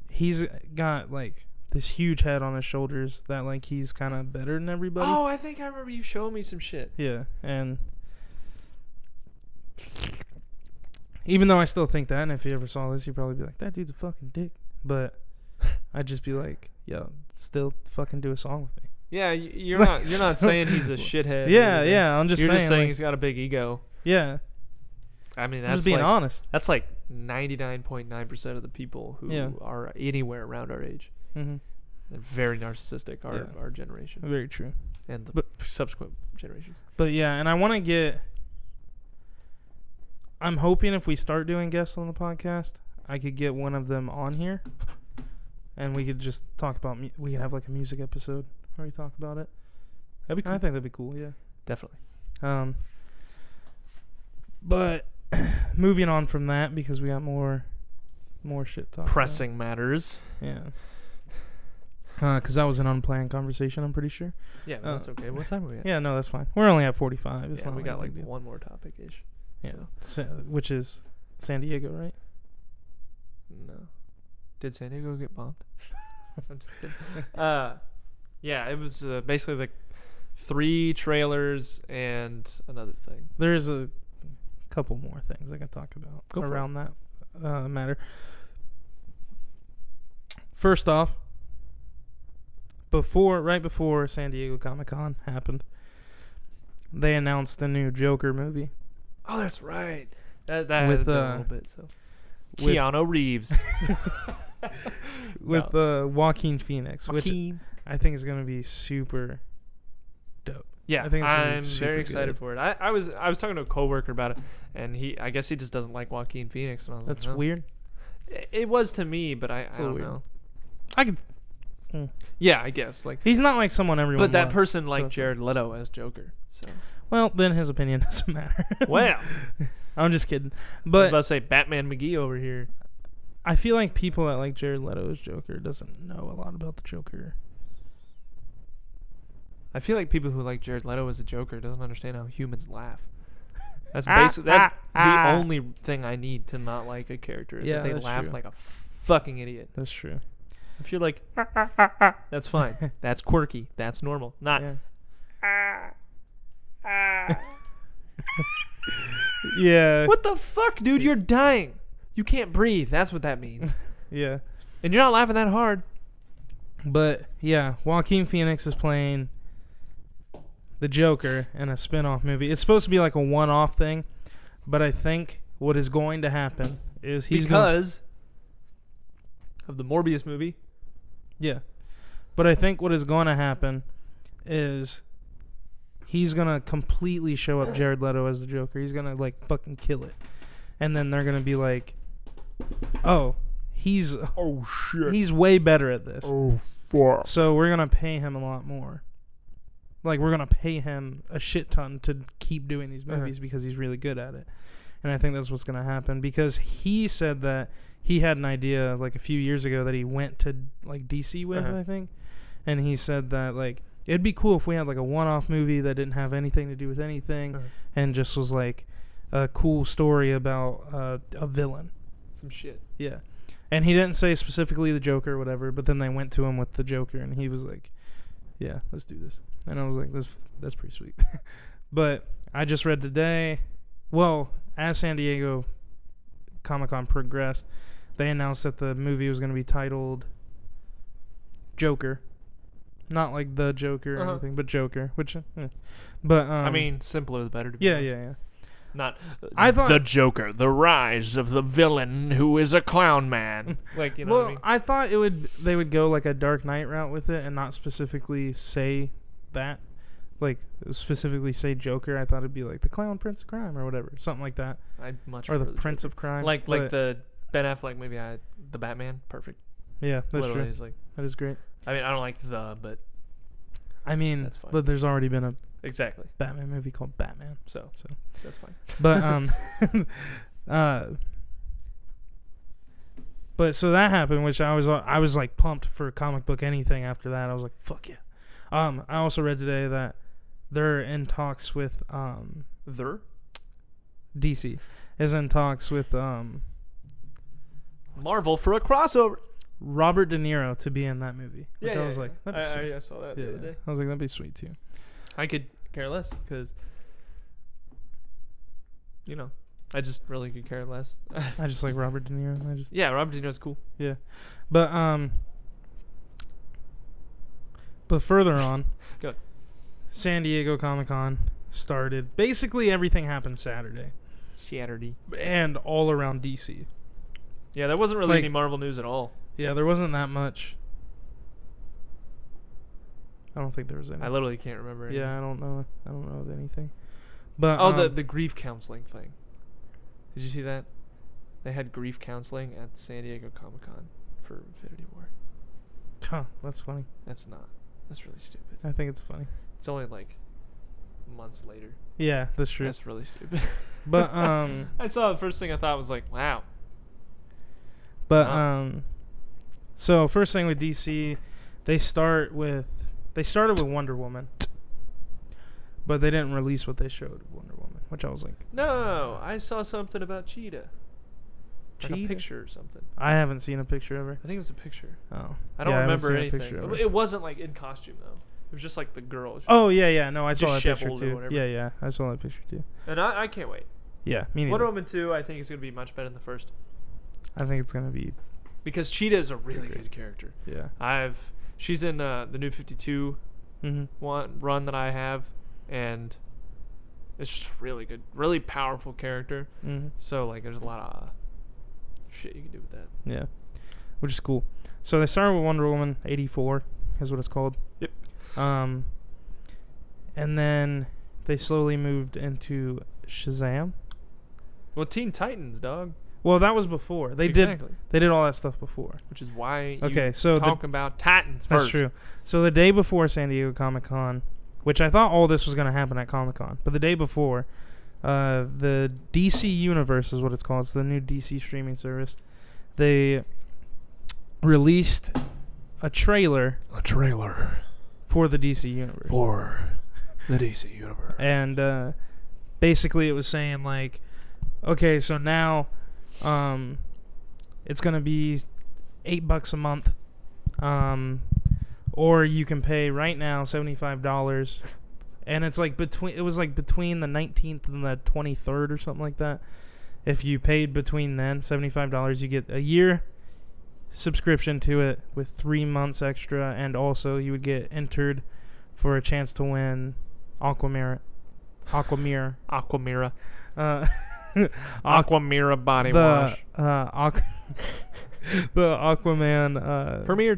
he's got like this huge head on his shoulders that like he's kind of better than everybody. Oh, I think I remember you showing me some shit. Yeah, and even though I still think that, and if he ever saw this, he'd probably be like, "That dude's a fucking dick." But I'd just be like, "Yo, still fucking do a song with me." Yeah, you're not saying he's a shithead. Yeah. I'm just you're saying. just saying like, he's got a big ego. Yeah. I mean, I'm that's just being like, honest. That's like 99.9% of the people who are anywhere around our age. Mm-hmm. They're very narcissistic. Our generation. Very true. And the subsequent generations. But yeah, and I want to get. I'm hoping if we start doing guests on the podcast, I could get one of them on here, and we could just talk about. We could have like a music episode where we talk about it. That'd be cool. I think that'd be cool. Yeah, definitely. But moving on from that, because we got more shit to talk pressing matters. Yeah. Because that was an unplanned conversation, I'm pretty sure. Yeah, but that's okay. What time are we at? Yeah, no, that's fine. We're only at 45. It's not we got like deal. one more topic-ish. Yeah, which is San Diego, right? No. Did San Diego get bombed? I'm just kidding. Yeah, it was basically like 3 trailers and another thing. There's a couple more things I can talk about around that matter. First off, right before San Diego Comic-Con happened, they announced a new Joker movie. Oh, that's right. That with a little bit. So Keanu Reeves with Joaquin Phoenix, which I think is going to be super dope. Yeah, I think I'm very excited for it. I was talking to a coworker about it, and I guess he just doesn't like Joaquin Phoenix, and I was that's like, weird. It was to me, but I don't know. I could. Yeah, I guess like he's not like someone everyone. But that wants, person liked Jared Leto as Joker. So well, then his opinion doesn't matter. Well, I'm just kidding. I was But about to say Batman McGee over here. I feel like people that like Jared Leto as Joker doesn't know a lot about the Joker. I feel like people who like Jared Leto as a Joker doesn't understand how humans laugh. That's basically the only thing I need to not like a character is that they laugh like a fucking idiot. That's true. If you're like, that's fine. That's quirky. That's normal. Not. Yeah. What the fuck, dude? You're dying. You can't breathe. That's what that means. Yeah. And you're not laughing that hard. But yeah, Joaquin Phoenix is playing the Joker in a spin-off movie. It's supposed to be like a one-off thing, but I think what is going to happen is because of the Morbius movie. Yeah. But I think what is going to happen is he's going to completely show up Jared Leto as the Joker. He's going to like fucking kill it. And then they're going to be like, "Oh, he's way better at this." Oh, fuck. So we're going to pay him a lot more. Like, we're going to pay him a shit ton to keep doing these movies because he's really good at it. And I think that's what's going to happen because he said that he had an idea like a few years ago that he went to like DC with, I think. And he said that like it'd be cool if we had like a one-off movie that didn't have anything to do with anything and just was like a cool story about a villain. Some shit. Yeah. And he didn't say specifically the Joker or whatever, but then they went to him with the Joker and he was like, "Yeah, let's do this." And I was like, that's pretty sweet. But I just read today, well, as San Diego Comic-Con progressed, they announced that the movie was going to be titled Joker. Not like the Joker or anything, but Joker. Which, but I mean, simpler the better. To be yeah. Not I thought the Joker, the rise of the villain who is a clown man. Like, you know what I mean? I thought they would go like a Dark Knight route with it and not specifically say that. Like, specifically say Joker. I thought it'd be like the Clown Prince of Crime or whatever. Something like that. I'd much or the prefer Prince Joker. of Crime. Like the Ben Affleck movie, the Batman. Perfect. Yeah, that's literally true. is like, that is great. I mean, I don't like but I mean, that's fine. But there's already been a Batman movie called Batman. So that's fine. But but so that happened, which I was like pumped for comic book anything after that. I was like, fuck yeah. I also read today that they're in talks with DC is in talks with Marvel for a crossover. Robert De Niro to be in that movie. Which Yeah, I was like, that'd be sick. I saw that the other day. I was like, that'd be sweet too. I could care less because, I just really could care less. I just like Robert De Niro. Yeah, Robert De Niro's cool. Yeah, but further on, Good. San Diego Comic-Con started. Basically, everything happened Saturday, and all around DC. Yeah, there wasn't really Like- any Marvel news at all. Yeah, there wasn't that much. I don't think there was any. I literally can't remember anything. Yeah, I don't know of anything. But the grief counseling thing. Did you see that? They had grief counseling at San Diego Comic-Con for Infinity War. huh, that's funny. That's really stupid. I think it's funny. It's only like months later. Yeah, that's true. That's really stupid. But I saw the first thing I thought was like, wow. So first thing with DC, they started with Wonder Woman, but they didn't release what they showed of Wonder Woman, which I was like, No, I saw something about Cheetah. Like a Cheetah? picture or something. I haven't seen a picture of her. I think it was a picture. Oh, I don't yeah, haven't remember seen a anything. picture of her. It wasn't like in costume though. It was just like the girl. Oh yeah. No, I saw that picture disheveled or too. whatever. Yeah, I saw that picture too. And I can't wait. Yeah, me neither. Wonder Woman 2, I think is gonna be much better than the first I think it's gonna be. because Cheetah is a really good character. Yeah. She's in the New 52 Mm-hmm. run that I have, and it's just really good, really powerful character. Mm-hmm. So like, there's a lot of shit you can do with that. Yeah, which is cool. So they started with Wonder Woman 84, is what it's called. Yep. And then they slowly moved into Shazam. Well, Teen Titans, dog. Well, that was before. They did all that stuff before. Which is why So talking about Titans that's first. true. So the day before San Diego Comic-Con, which I thought all this was going to happen at Comic-Con, but the day before, the DC Universe is what it's called. It's the new DC streaming service. They released a trailer for the DC Universe. The DC Universe. And basically it was saying like, okay, so now it's going to be $8 a month. Or you can pay right now $75. And it's like between the 19th and the 23rd or something like that. If you paid between then, $75, you get a year subscription to it with 3 months extra, and also you would get entered for a chance to win Aquamira. Aquamira body wash. The Aquaman Premiere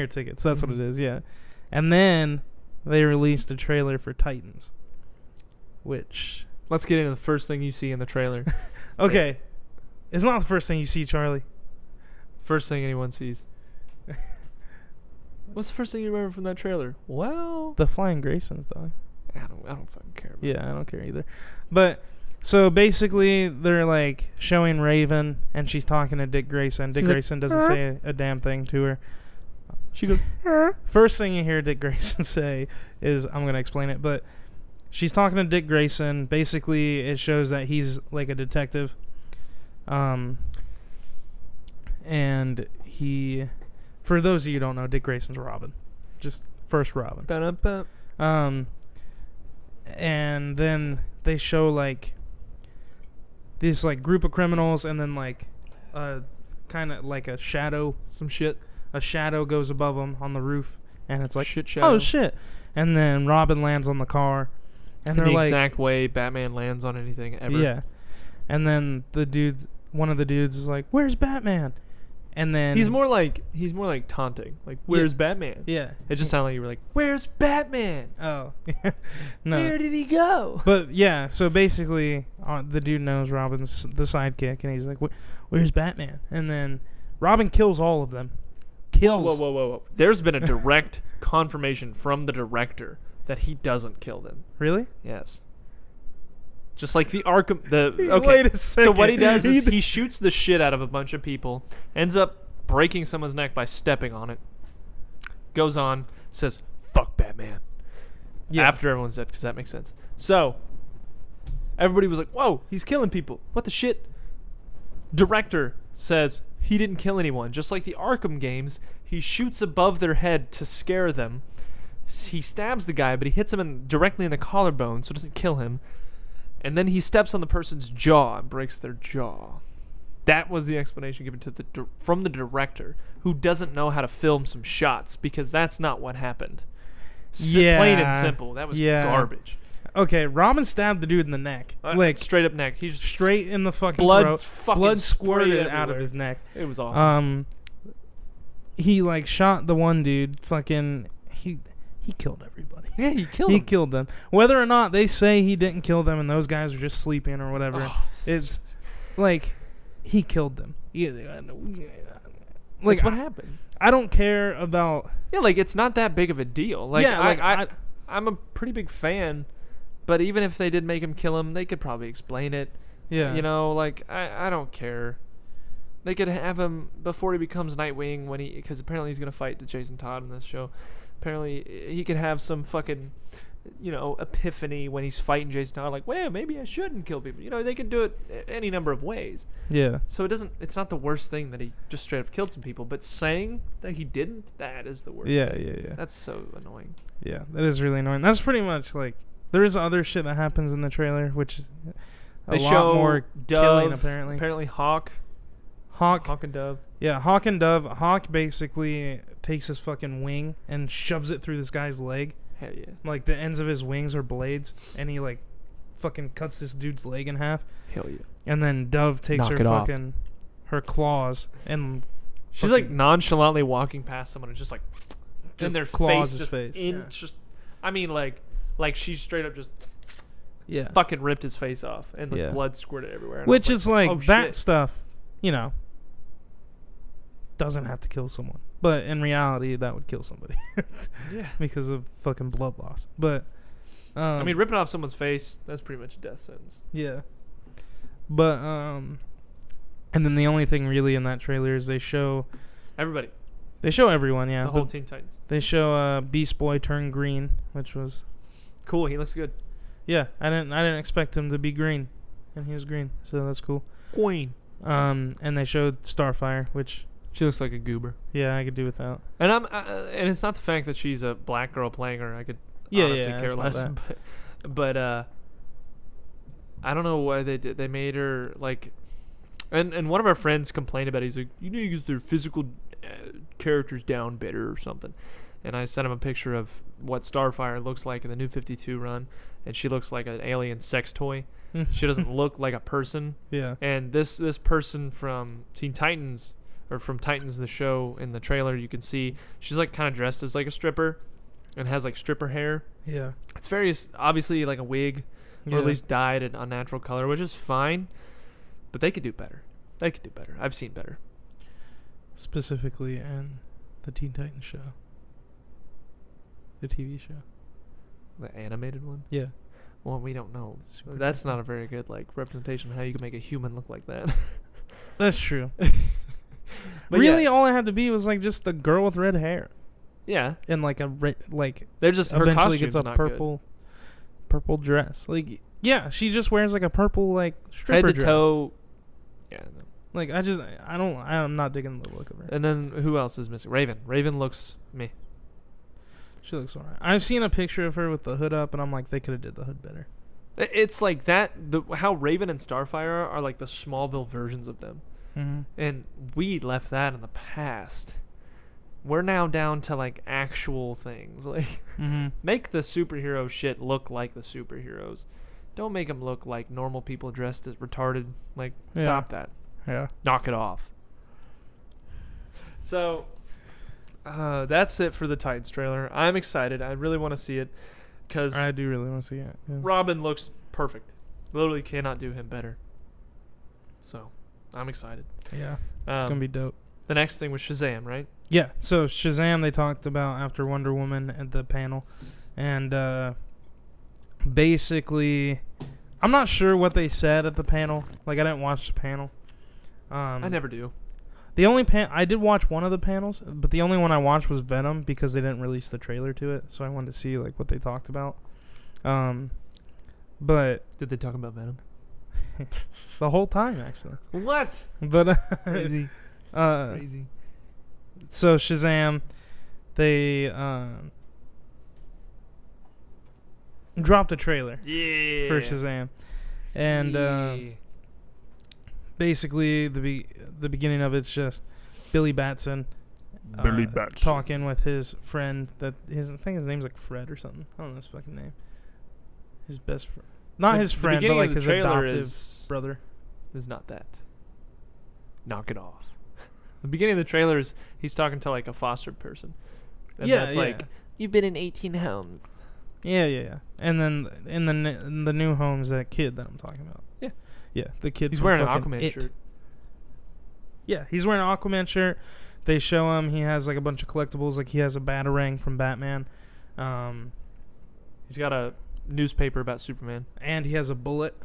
tickets. That's what it is. Yeah, and then they released a trailer for Titans, which Let's get into the first thing you see in the trailer. okay, it's not the first thing you see, Charlie. First thing anyone sees. What's the first thing you remember from that trailer? Well, The Flying Graysons, dog. I don't fucking care about Yeah, I don't care either. But so basically, they're like showing Raven, and she's talking to Dick Grayson. Dick Grayson doesn't say a damn thing to her. She goes, First thing you hear Dick Grayson say is, I'm gonna explain it, but she's talking to Dick Grayson. Basically, it shows that he's like a detective. And he, for those of you who don't know, Dick Grayson's Robin, just first Robin. And then they show like this like group of criminals, and then like kind of like a shadow, a shadow goes above them on the roof, and it's like shit shadow. Oh shit! And then Robin lands on the car, and they're the like exact way Batman lands on anything ever. Yeah, and then one of the dudes is like, "Where's Batman?" And then he's more like taunting, like, "Where's Batman?" Yeah, it just sounded like you were like, "Where's Batman?" Oh, no. Where did he go? But yeah, so basically, the dude knows Robin's the sidekick, and he's like, "Where's Batman?" And then Robin kills all of them. Whoa! There's been a direct confirmation from the director that he doesn't kill them. Really? Yes. Just like the Arkham. Wait a second. So what he does is he shoots the shit out of a bunch of people, ends up breaking someone's neck by stepping on it, goes on, says, "Fuck Batman." Yeah. After everyone's dead, because that makes sense. So everybody was like, "Whoa, he's killing people. What the shit?" Director says he didn't kill anyone. Just like the Arkham games, he shoots above their head to scare them. He stabs the guy, but he hits him directly in the collarbone, so it doesn't kill him. And then he steps on the person's jaw and breaks their jaw. That was the explanation given to from the director, who doesn't know how to film some shots, because that's not what happened. Plain and simple. That was garbage. Okay, Robin stabbed the dude in the neck. Like straight up neck. He's straight in the fucking blood. throat. Blood squirted out of his neck. It was awesome. He like shot the one dude. Fucking he killed everybody. Yeah, he killed He them. killed them. Whether or not they say he didn't kill them and those guys were just sleeping or whatever, it's like he killed them. Like, that's what happened. I don't care about. Yeah, like it's not that big of a deal. Like, yeah, I'm a pretty big fan, but even if they did make him kill him, they could probably explain it. Yeah, you know, like I don't care. They could have him before he becomes Nightwing, because apparently he's gonna fight Jason Todd in this show. Apparently he could have some fucking, epiphany when he's fighting Jason Todd. Like, well, maybe I shouldn't kill people. They could do it any number of ways. Yeah. So it's not the worst thing that he just straight up killed some people, but saying that he didn't, that is the worst. Yeah, thing. yeah. That's so annoying. Yeah, that is really annoying. That's pretty much like there is other shit that happens in the trailer, which is a lot more killing apparently. Apparently Hawk and Dove. Yeah, Hawk and Dove. Hawk basically takes his fucking wing and shoves it through this guy's leg. Hell yeah. Like the ends of his wings are blades, and he like fucking cuts this dude's leg in half. Hell yeah. And then Dove takes her claws and she's like nonchalantly walking past someone and just like in their claws face, his face. Just I mean like she straight up just fucking ripped his face off and the blood squirted everywhere. And which is like that shit. stuff, doesn't have to kill someone. But in reality, that would kill somebody. Yeah. Because of fucking blood loss. But I mean, ripping off someone's face, that's pretty much a death sentence. Yeah. But and then the only thing really in that trailer is they show everybody. They show everyone, yeah. The whole Teen Titans. They show Beast Boy turn green, which was cool. He looks good. Yeah, I didn't expect him to be green, and he was green, so that's cool. Queen. And they showed Starfire, which she looks like a goober. Yeah, I could do without. And and it's not the fact that she's a black girl playing her. I could honestly care less. But I don't know why they did. They made her like, and one of our friends complained about it. He's like, you need to use their physical characters down better or something. And I sent him a picture of what Starfire looks like in the New 52 run, and she looks like an alien sex toy. She doesn't look like a person. Yeah. And this person from Teen Titans, or from Titans the show, in the trailer, you can see she's like kind of dressed as like a stripper and has like stripper hair. Yeah. It's very obviously like a wig, or at least dyed an unnatural color, which is fine. But they could do better. I've seen better. Specifically in the Teen Titans show. The TV show. The animated one? Yeah. Well, we don't know. That's not a very good like representation of how you can make a human look like that. That's true. But really, all it had to be was like just the girl with red hair. Yeah. And like a they're just eventually gets a purple dress. Like she just wears like a purple like stripper head to toe. Yeah. No. Like I'm not digging the look of her. And then who else is missing? Raven. Raven looks meh. She looks alright. I've seen a picture of her with the hood up, and I'm like, they could have did the hood better. It's like that. How Raven and Starfire are like the Smallville versions of them, and we left that in the past. We're now down to like actual things. Like, make the superhero shit look like the superheroes. Don't make them look like normal people dressed as retarded. Like, stop that. Yeah. Knock it off. So. That's it for the Titans trailer. I'm excited. I really want to see it because I do really want to see it. Yeah. Robin looks perfect. Literally cannot do him better. So I'm excited. Yeah, it's gonna be dope. The next thing was Shazam, right? Yeah. So Shazam, they talked about after Wonder Woman at the panel, and basically, I'm not sure what they said at the panel. Like I didn't watch the panel. I never do. The only I did watch one of the panels, but the only one I watched was Venom because they didn't release the trailer to it, so I wanted to see like what they talked about. But did they talk about Venom? The whole time, actually. What? But Crazy. Crazy. So Shazam, they dropped a trailer for Shazam, and basically the beginning of it's just Billy Batson. Talking with his friend I think his name's like Fred or something. I don't know his fucking name. His best friend. Not his friend, but like his adoptive brother. Is not that. Knock it off. The beginning of the trailer is he's talking to like a fostered person. And that's like, you've been in 18 homes. Yeah. And then in the new home's that kid that I'm talking about. Yeah, the kid. He's wearing an Aquaman shirt. Yeah, he's wearing an Aquaman shirt. They show him. He has like a bunch of collectibles. Like he has a Batarang from Batman. He's got a newspaper about Superman. And he has a bullet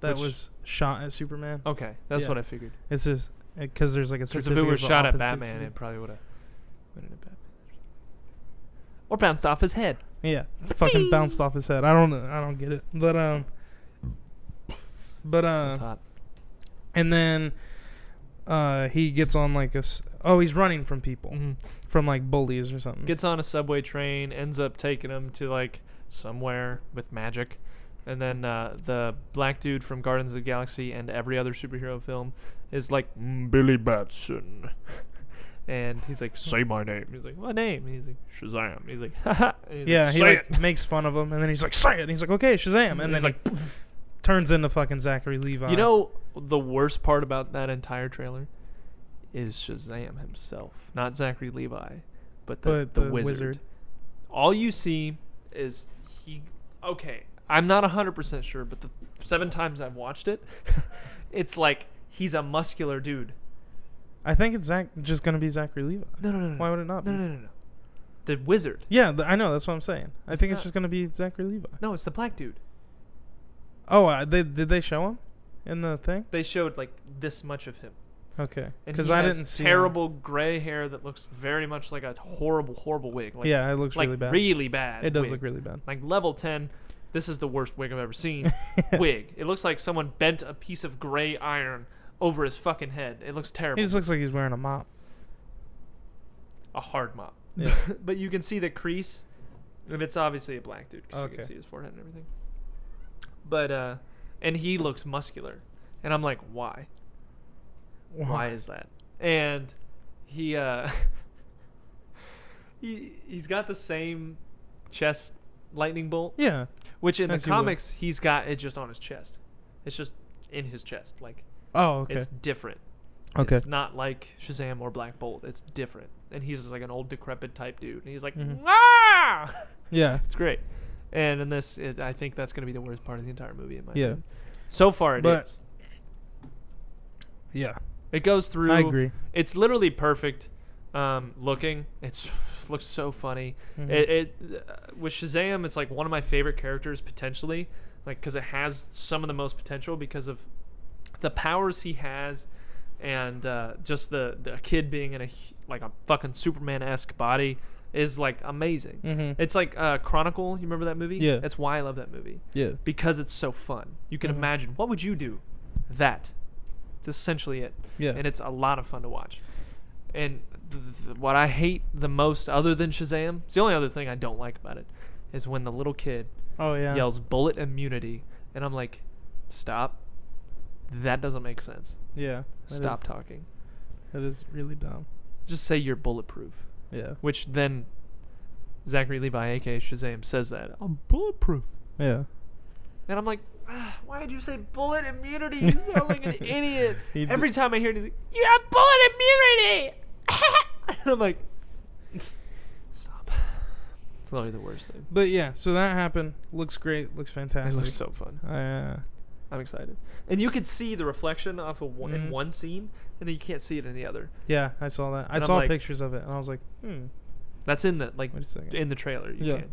that was shot at Superman. Okay, that's what I figured. It's just because there's like a certificate. Because if it was shot at Batman, it probably would have went into Batman. Or bounced off his head. Yeah, fucking bounced off his head. I don't get it. But That's hot. And then he gets on like he's running from people, from like bullies or something. Gets on a subway train, ends up taking him to like somewhere with magic, and then the black dude from Guardians of the Galaxy and every other superhero film is like Billy Batson, and he's like, say my name. He's like, what name? And he's like, Shazam. He's like, haha. He like makes fun of him, and then he's like, say it. And he's like, okay, Shazam. And then like turns into fucking Zachary Levi. You know the worst part about that entire trailer is Shazam himself, not Zachary Levi, but the wizard. All you see is okay, I'm not 100% sure, but the 7 times I've watched it, it's like he's a muscular dude. I think it's just going to be Zachary Levi. No. Why would it not be? No. The wizard. Yeah, I know. That's what I'm saying. I think it's just going to be Zachary Levi. No, it's the black dude. Oh, did they show him in the thing? They showed like this much of him. Okay. Because I didn't see terrible gray hair that looks very much like a horrible wig. Like, yeah, it looks like really bad. Really bad. It does wig. Look really bad. Like level 10. This is the worst wig I've ever seen. Wig. It looks like someone bent a piece of gray iron over his fucking head. It looks terrible. He just looks like he's wearing a mop. A hard mop. Yeah. But you can see the crease, and it's obviously a black dude. Okay. You can see his forehead and everything. But and he looks muscular, and I'm like, why? Why is that? And he he's got the same chest lightning bolt. Yeah. Which in the comics he's got it just on his chest. It's just in his chest. Like, oh, okay. It's different. Okay. It's not like Shazam or Black Bolt. It's different. And he's just like an old decrepit type dude. And he's like, ah! Yeah. It's great. And in this, I think that's going to be the worst part of the entire movie, in my opinion. So far, it is. Yeah. It goes through. I agree. It's literally perfect looking. It looks so funny. With Shazam, it's like one of my favorite characters potentially, like because it has some of the most potential because of the powers he has, and just the kid being in a fucking Superman-esque body is like amazing. It's like Chronicle. You remember that movie? Yeah. That's why I love that movie. Yeah. Because it's so fun. You can imagine what would you do? That. It's essentially it. Yeah. And it's a lot of fun to watch. And what I hate the most, other than Shazam, it's the only other thing I don't like about it, is when the little kid yells bullet immunity, and I'm like, stop. That doesn't make sense. Yeah. Stop talking. That is really dumb. Just say you're bulletproof. Yeah. Which then Zachary Levi, aka Shazam, says that. I'm bulletproof. Yeah. And I'm like, why did you say bullet immunity? You sound like an idiot. Every time I hear it, he's like, you have bullet immunity! And I'm like, stop. It's literally the worst thing. But yeah, so that happened. Looks great. Looks fantastic. It looks so fun. I'm excited. And you could see the reflection off of in one scene, and then you can't see it in the other. Yeah, I saw that. I saw pictures of it, and I was like, That's in the Wait a second. in the trailer. You can.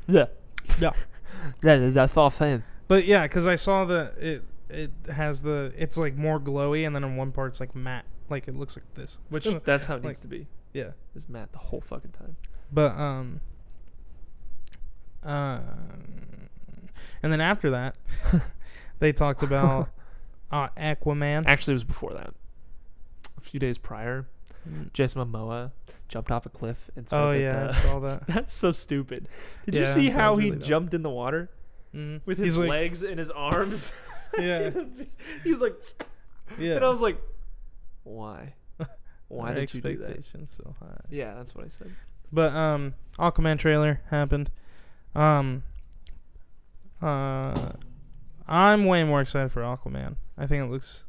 Yeah. That's all I'm saying. But yeah, because I saw that it has it's like more glowy, and then in one part it's like matte, like it looks like this. Which that's how it needs to be. Yeah, it's matte the whole fucking time. But and then after that, They talked about Aquaman. Actually, it was before that. A few days prior, Jason Momoa jumped off a cliff and said I saw that. That's so stupid. Did you Yeah, see that how was he really dumb. jumped in the water with his He's like- legs and his arms? Yeah. He was like, Yeah. and I was like, why? Why Our did you do that? expectations so high. Yeah, that's what I said. But Aquaman trailer happened. I'm way more excited for Aquaman. I think it looks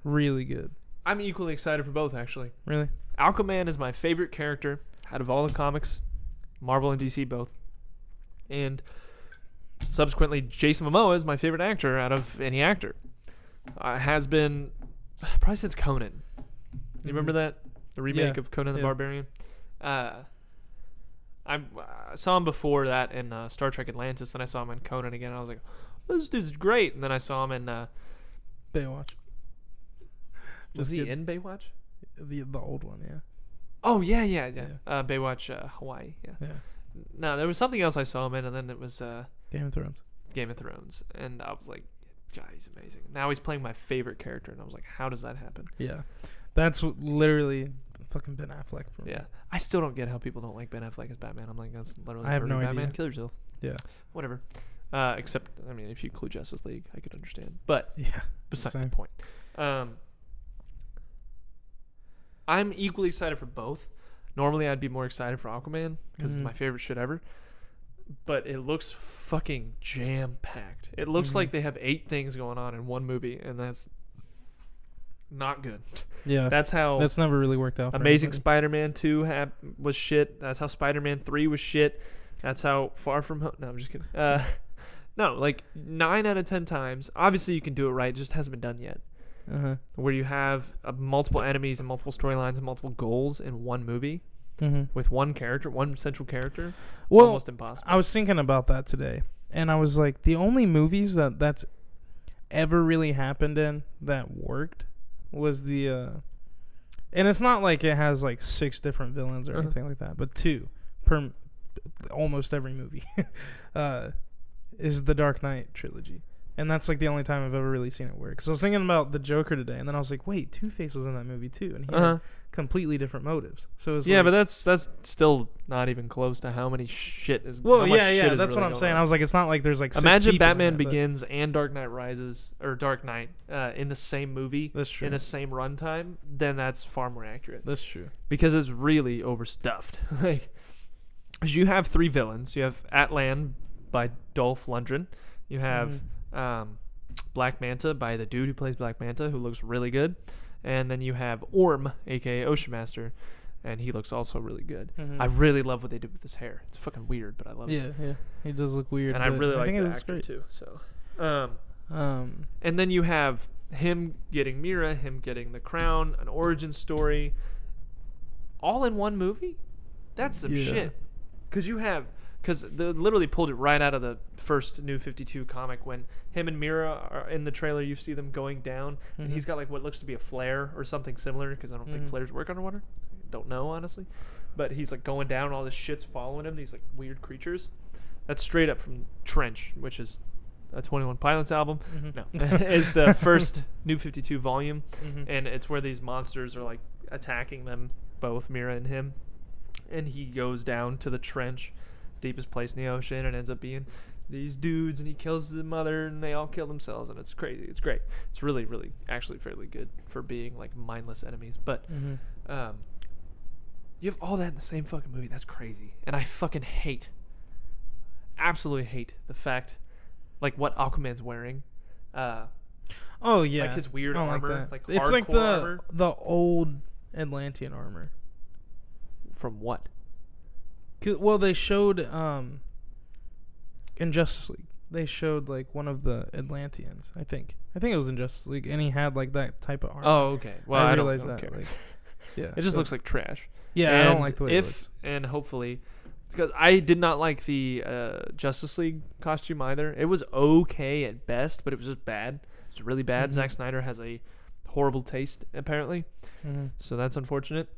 really good. I'm equally excited for both, actually. Really? Aquaman is my favorite character out of all the comics, Marvel and DC both. And subsequently, Jason Momoa is my favorite actor out of any actor. Has been probably since Conan. You remember that? The remake of Conan the Barbarian? I saw him before that in Star Trek Atlantis, then I saw him in Conan again, and I was like, oh, this dude's great. And then I saw him in... Baywatch. Was he in Baywatch? The old one, yeah. Oh, yeah. Baywatch, Hawaii, yeah. Yeah. No, there was something else I saw him in, and then it was Game of Thrones. Game of Thrones. And I was like, God, he's amazing. Now he's playing my favorite character, and I was like, how does that happen? Yeah. That's literally fucking Ben Affleck for me. Yeah. I still don't get how people don't like Ben Affleck as Batman. I'm like, that's literally I have no Batman. idea. Kill yourself. Yeah. Whatever. Except, I mean, if you include Justice League, I could understand. But Yeah. beside Same. the point. I'm equally excited for both. Normally, I'd be more excited for Aquaman because it's my favorite shit ever. But it looks fucking jam-packed. It looks like they have 8 things going on in one movie, and that's not good. Yeah. That's how That's never really worked out for Amazing anybody. Spider-Man 2 was shit. That's how Spider-Man 3 was shit. That's how Far From Home... No, I'm just kidding. No, like 9 out of 10 times. Obviously, you can do it right. It just hasn't been done yet. Uh-huh. Where you have multiple enemies and multiple storylines and multiple goals in one movie with one character, one central character. It's almost impossible. I was thinking about that today, and I was like, the only movies that's ever really happened in that worked was the and it's not like it has like 6 different villains or anything like that, but 2 per almost every movie is the Dark Knight trilogy. And that's like the only time I've ever really seen it work. So I was thinking about the Joker today, and then I was like, wait, Two-Face was in that movie too, and he had completely different motives. So it's but that's still not even close to how many shit is. Well, how much shit yeah, is that's really what I'm going saying. on. I was like, it's not like there's like 6 Imagine people in Batman it, but- Begins and Dark Knight Rises or Dark Knight in the same movie. That's true. In the same runtime. Then that's far more accurate. That's true. Because it's really overstuffed. Like, 'cause you have 3 villains. You have Atlan by Dolph Lundgren. You have Black Manta by the dude who plays Black Manta, who looks really good. And then you have Orm, aka Ocean Master, and he looks also really good. I really love what they did with his hair. It's fucking weird, but I love it. Yeah. He does look weird. And I really like think the it looks actor great. too. So, Um, and then you have him getting Mira, him getting the crown, an origin story, all in one movie. That's some shit. Because they literally pulled it right out of the first New 52 comic when him and Mira are in the trailer. You see them going down, and he's got like what looks to be a flare or something similar. Because I don't think flares work underwater. I don't know honestly, but he's like going down. All this shit's following him. These like weird creatures. That's straight up from Trench, which is a 21 Pilots album. No, is the first New 52 volume, and it's where these monsters are like attacking them, both Mira and him, and he goes down to the trench, deepest place in the ocean, and ends up being these dudes, and he kills the mother, and they all kill themselves, and it's crazy. It's great. It's really, really, actually fairly good for being like mindless enemies. But you have all that in the same fucking movie. That's crazy. And I fucking absolutely hate the fact, like what Aquaman's wearing. oh yeah, like his weird I don't armor, that. like it's like hardcore armor. the old Atlantean armor. From what? Well, they showed in Justice League. They showed like one of the Atlanteans. I think it was in Justice League, and he had like that type of armor. Oh, okay. Well, I realized don't that. care. Like, yeah, It just so- looks like trash. Yeah, and I don't like the way it if looks. and hopefully, because I did not like the Justice League costume either. It was okay at best, but it was just bad. It was really bad. Zack Snyder has a horrible taste apparently, so that's unfortunate.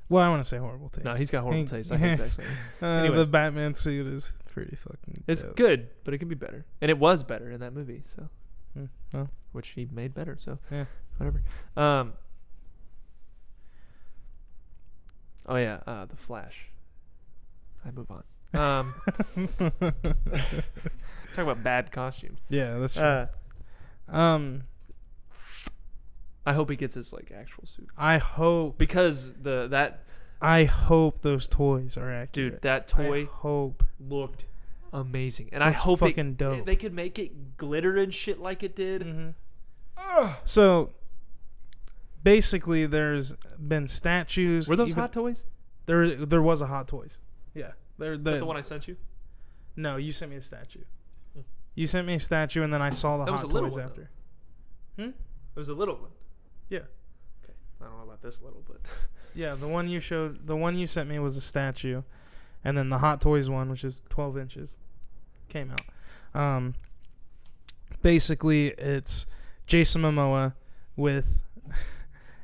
Well, I want to say horrible taste. No, he's got horrible taste. I think it's actually. The Batman suit is pretty fucking. It's dope. good, but it can be better, and it was better in that movie. So, Well, which he made better. So, yeah. whatever. Oh yeah, the Flash. I move on. Talk about bad costumes. Yeah, that's true. I hope he gets his like actual suit I hope because I hope those toys are accurate. dude, that toy I hope looked amazing, and Looks I hope fucking dope. they could make it glitter and shit like it did. Mm-hmm. So basically, there's been statues. Were those Hot Toys? There was a Hot Toys. Yeah, Is that the one I sent you? No, you sent me a statue. You sent me a statue, and then I saw the That was Hot a little Toys one, after. It was a little one. Yeah. Okay, I don't know about this little, but Yeah, the one you sent me was a statue, and then the Hot Toys one, which is 12 inches, came out. Basically, it's Jason Momoa with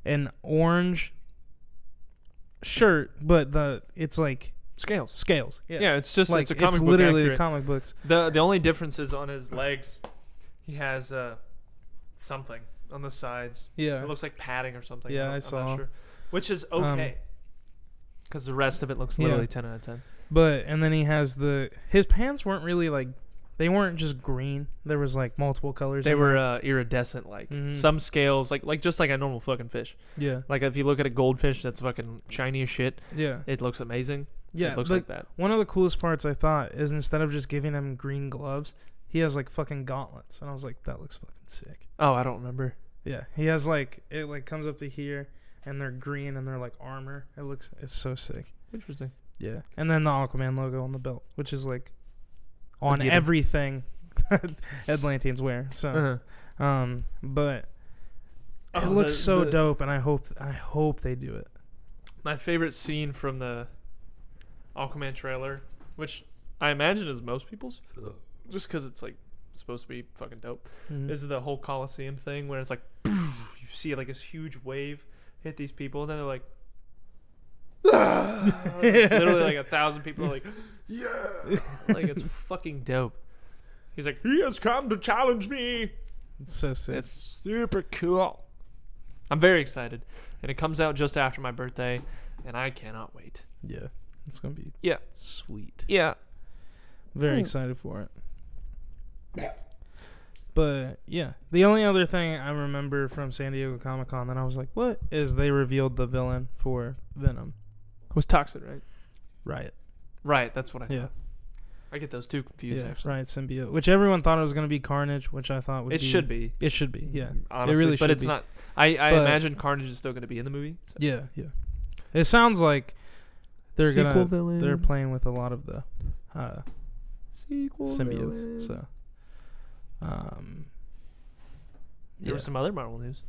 an orange shirt, but it's like scales. Yeah, Yeah, it's just like it's a comic it's book literally accurate. the comic books. The only difference is on his legs. He has something on the sides. Yeah, It looks like padding or something. Yeah, I'm I not saw. sure. Which is okay. Because the rest of it looks literally 10 out of 10. But and then he has his pants weren't really like, they weren't just green. There was like multiple colors. They in were there. iridescent, like Mhm. some scales, like just like a normal fucking fish. Yeah, Like if you look at a goldfish that's fucking shiny as shit, yeah, it looks amazing. So yeah. it looks but like that. one of the coolest parts I thought is instead of just giving him green gloves, he has like fucking gauntlets, and I was like, that looks fucking sick. Oh, I don't remember. Yeah, he has like it like comes up to here, and they're green and they're like armor. It's so sick. Interesting. Yeah, and then the Aquaman logo on the belt, which is like on get it. everything Atlanteans wear. So, but it Oh, looks so the- dope, and I hope they do it. My favorite scene from the Aquaman trailer, which I imagine is most people's, just because it's like supposed to be fucking dope, Mhm. is the whole Coliseum thing where it's like you see like this huge wave hit these people, and then they're like, literally like 1,000 people are like, yeah, like it's fucking dope. He's like, he has come to challenge me. It's so sick. It's super cool. I'm very excited, and it comes out just after my birthday, and I cannot wait. Yeah, it's gonna be Yeah, sweet. yeah. Very excited for it. But yeah, the only other thing I remember from San Diego Comic-Con that I was like, what? Is they revealed the villain for Venom. It was Toxin, right? Riot. Right, that's what I Yeah. thought. I get those two confused. Yeah, actually. Riot symbiote. Which everyone thought it was going to be Carnage, which I thought would It be. should be. It should be, yeah. Honestly, it really but should it's be. not. I But- imagine Carnage is still going to be in the movie. So. Yeah, yeah. It sounds like they're Sequel they're villain. playing with a lot of the Sequel symbiotes. villain. So, There yeah. was some other Marvel news.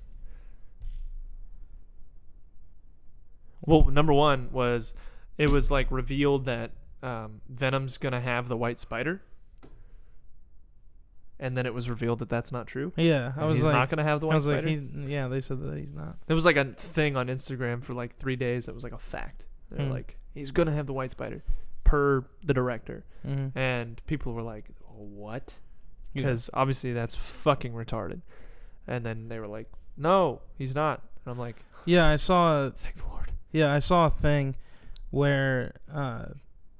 Well, number one was it was like revealed that Venom's gonna have the white spider, and then it was revealed that that's not true. Yeah, I And was he's like, not gonna have the I white was like, spider. yeah, they said that he's not. There was like a thing on Instagram for like 3 days that was like a fact. They were like, he's gonna have the white spider, per the director, Mm-hmm. and people were like, what? Yeah. Because obviously that's fucking retarded. And then they were like, no, he's not. And I'm like, Yeah, I saw. thank the Lord. Yeah, I saw a thing where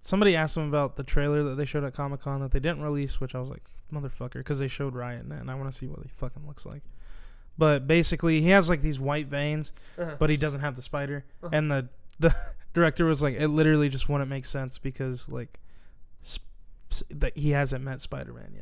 somebody asked him about the trailer that they showed at Comic-Con that they didn't release, which I was like, motherfucker, because they showed Riot in it, and I want to see what he fucking looks like. But basically, he has like these white veins, but he doesn't have the spider. And the director was like, it literally just wouldn't make sense because like that he hasn't met Spider-Man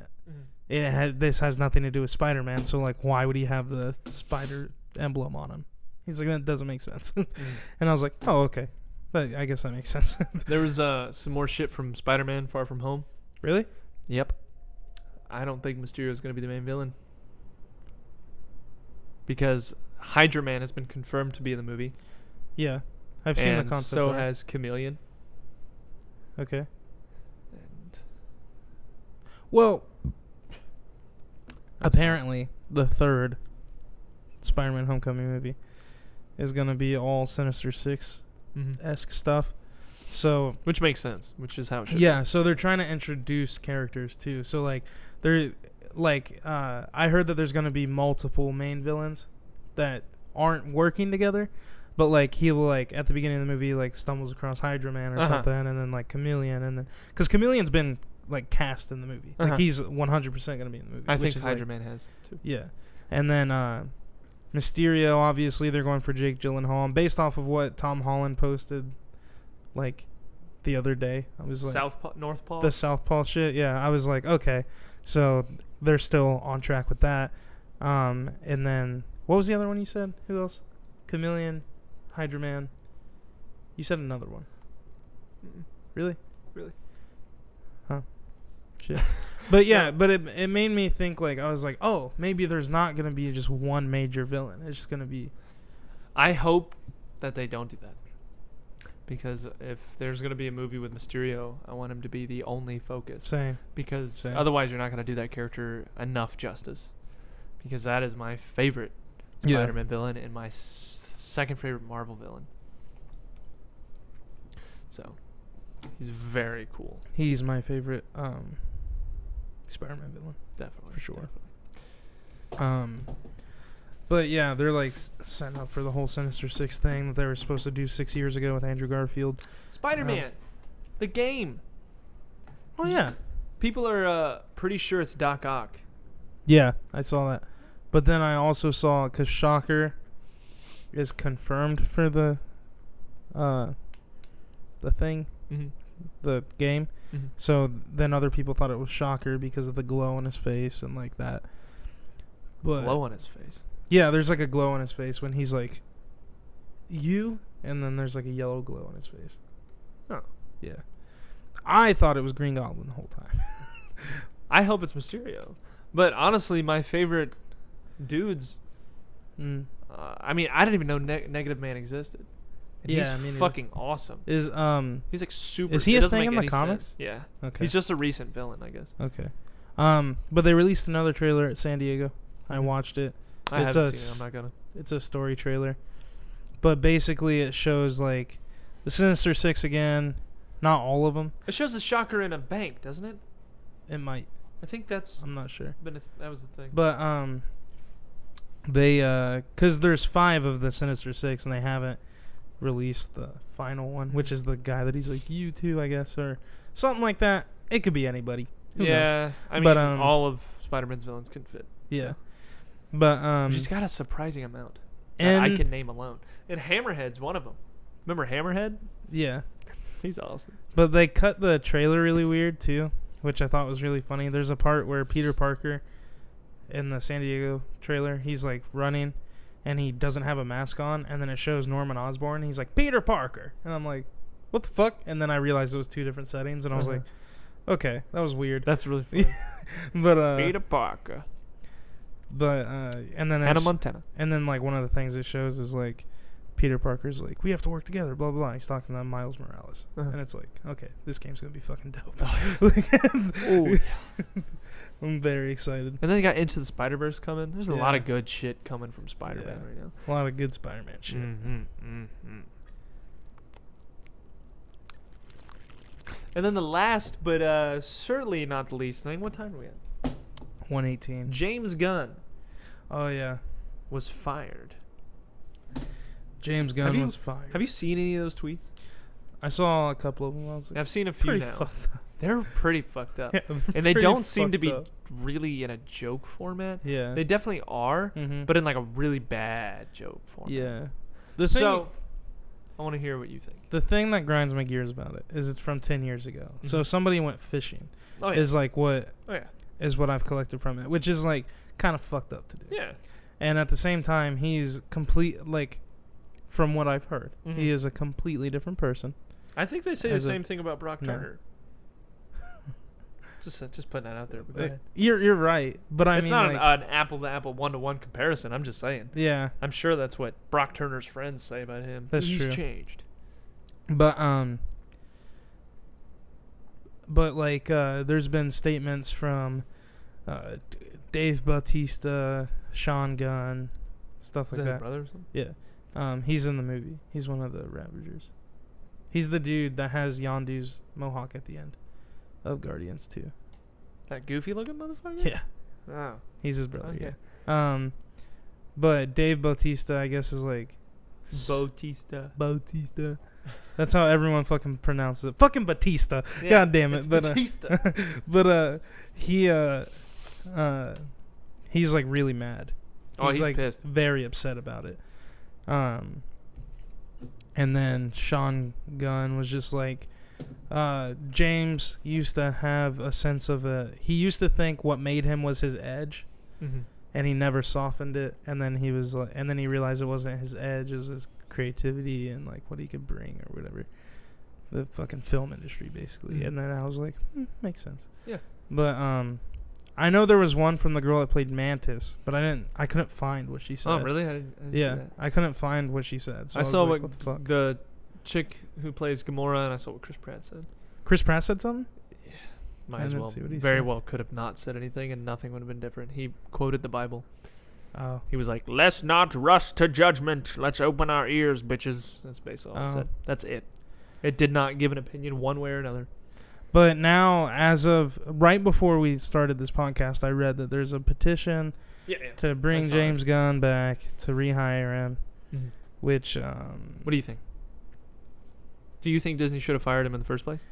yet. This has nothing to do with Spider-Man, so like, why would he have the spider emblem on him? He's like, that doesn't make sense. And I was like, oh, okay. But I guess that makes sense. There was some more shit from Spider-Man Far From Home. Really? Yep. I don't think Mysterio is going to be the main villain. Because Hydra Man has been confirmed to be in the movie. Yeah. I've seen the and concept so art. has Chameleon. Okay. And Well, apparently the third Spider-Man Homecoming movie is going to be all Sinister Six esque stuff. So which makes sense, which is how it should. Yeah, so they're trying to introduce characters too. So like they're like I heard that there's going to be multiple main villains that aren't working together, but like he like at the beginning of the movie like stumbles across Hydra Man or something, and then like Chameleon, and then because Chameleon's been like cast in the movie, like he's 100% going to be in the movie. I think Hydra Man has too. Yeah, and then Mysterio, obviously they're going for Jake Gyllenhaal, based off of what Tom Holland posted like the other day. I was like Northpaw, the Southpaw shit. Yeah, I was like, okay, so they're still on track with that. And then what was the other one you said? Who else? Chameleon, Hydra Man. You said another one. Really? Huh. Shit. But yeah, but it made me think, like, I was like, oh, maybe there's not going to be just one major villain. It's just going to be... I hope that they don't do that. Because if there's going to be a movie with Mysterio, I want him to be the only focus. Same. Because otherwise you're not going to do that character enough justice. Because that is my favorite Spider-Man villain and my second favorite Marvel villain. So, he's very cool. He's my favorite Spider-Man villain. Definitely. For sure. Definitely. But yeah, they're like setting up for the whole Sinister Six thing that they were supposed to do 6 years ago with Andrew Garfield. Spider-Man, the game. Oh yeah, people are pretty sure it's Doc Ock. Yeah, I saw that. But then I also saw, because Shocker is confirmed for the thing, the game. So then other people thought it was Shocker because of the glow on his face and like that. But glow on his face. Yeah, there's like a glow on his face when he's like, you, and then there's like a yellow glow on his face. Oh. Yeah. I thought it was Green Goblin the whole time. I hope it's Mysterio. But honestly, my favorite dudes, I mean, I didn't even know Negative Man existed. And he's fucking awesome. Is he's like super. Is he a thing in the comics? Sense. Yeah. Okay. He's just a recent villain, I guess. Okay. But they released another trailer at San Diego. I watched it. I haven't seen it. I'm not gonna. It's a story trailer, but basically it shows like the Sinister Six again. Not all of them. It shows the Shocker in a bank, doesn't it? It might. I think that's. I'm not sure. But that was the thing. But they because there's 5 of the Sinister Six and they haven't released the final one, which is the guy that he's like you too, I guess, or something like that. It could be anybody. Who knows? I mean, but, all of Spider-Man's villains can fit. Yeah. So. But she's got a surprising amount that I can name alone. And Hammerhead's one of them. Remember Hammerhead? Yeah. He's awesome. But they cut the trailer really weird too, which I thought was really funny. There's a part where Peter Parker in the San Diego trailer, he's like running and he doesn't have a mask on, and then it shows Norman Osborn. He's like, Peter Parker. And I'm like, what the fuck? And then I realized it was 2 different settings, and I was like, okay, that was weird. That's really funny. But Peter Parker. But and then Hannah Montana. And then like one of the things it shows is like Peter Parker's like, we have to work together, blah blah blah. He's talking to Miles Morales, and it's like, okay, this game's gonna be fucking dope. I'm very excited. And then you got Into the Spider-Verse coming. There's a lot of good shit coming from Spider-Man right now. A lot of good Spider-Man shit. And then the last, but certainly not the least thing. What time are we at? 1:18. James Gunn. Oh yeah, was fired. James Gunn was fired. Have you seen any of those tweets? I saw a couple of them. I was like, I've seen a few now. Fucked up. They're pretty fucked up. And they don't seem to be really in a joke format. Yeah. They definitely are, but in like a really bad joke format. Yeah. So, I want to hear what you think. The thing that grinds my gears about it is it's from 10 years ago. So somebody went fishing. Is like what is what I've collected from it, which is like kind of fucked up to do. Yeah. And at the same time, he's like from what I've heard, he is a completely different person. I think they say the same thing about Brock Turner. Just putting that out there. You're right, but it's not an apple to apple 1-to-1 comparison. I'm just saying. Yeah, I'm sure that's what Brock Turner's friends say about him. That's He's true. changed. But like there's been statements from Dave Bautista, Sean Gunn, stuff like that. His brother or something? Yeah, he's in the movie. He's one of the Ravagers. He's the dude that has Yondu's mohawk at the end of Guardians 2. That goofy looking motherfucker? Yeah. Oh. He's his brother, Okay. yeah. But Dave Bautista, I guess, is like... Bautista. That's how everyone fucking pronounces it. Fucking Batista. Yeah, God damn it. it's But, Batista. but he's like really mad. He's like pissed. very upset about it. And then Sean Gunn was just like, James used to have a sense of he used to think what made him was his edge, and he never softened it. And then he was like, and then he realized it wasn't his edge, it was his creativity and like what he could bring or whatever. The fucking film industry, basically. And then I was like, makes sense. Yeah. But I know there was one from the girl that played Mantis, but I couldn't find what she said. Oh, really? I didn't see that. I couldn't find what she said. So I saw like, what the fuck? the chick who plays Gamora, and I saw what Chris Pratt said. Chris Pratt said something? Might I as didn't well. see what he Very said. well could have not said anything, and nothing would have been different. He quoted the Bible. Oh. He was like, "Let's not rush to judgment. Let's open our ears, bitches." That's basically all he said. That's it. It did not give an opinion one way or another. But now, as of right before we started this podcast, I read that there's a petition to bring James Gunn back, to rehire him, which... what do you think? Do you think Disney should have fired him in the first place?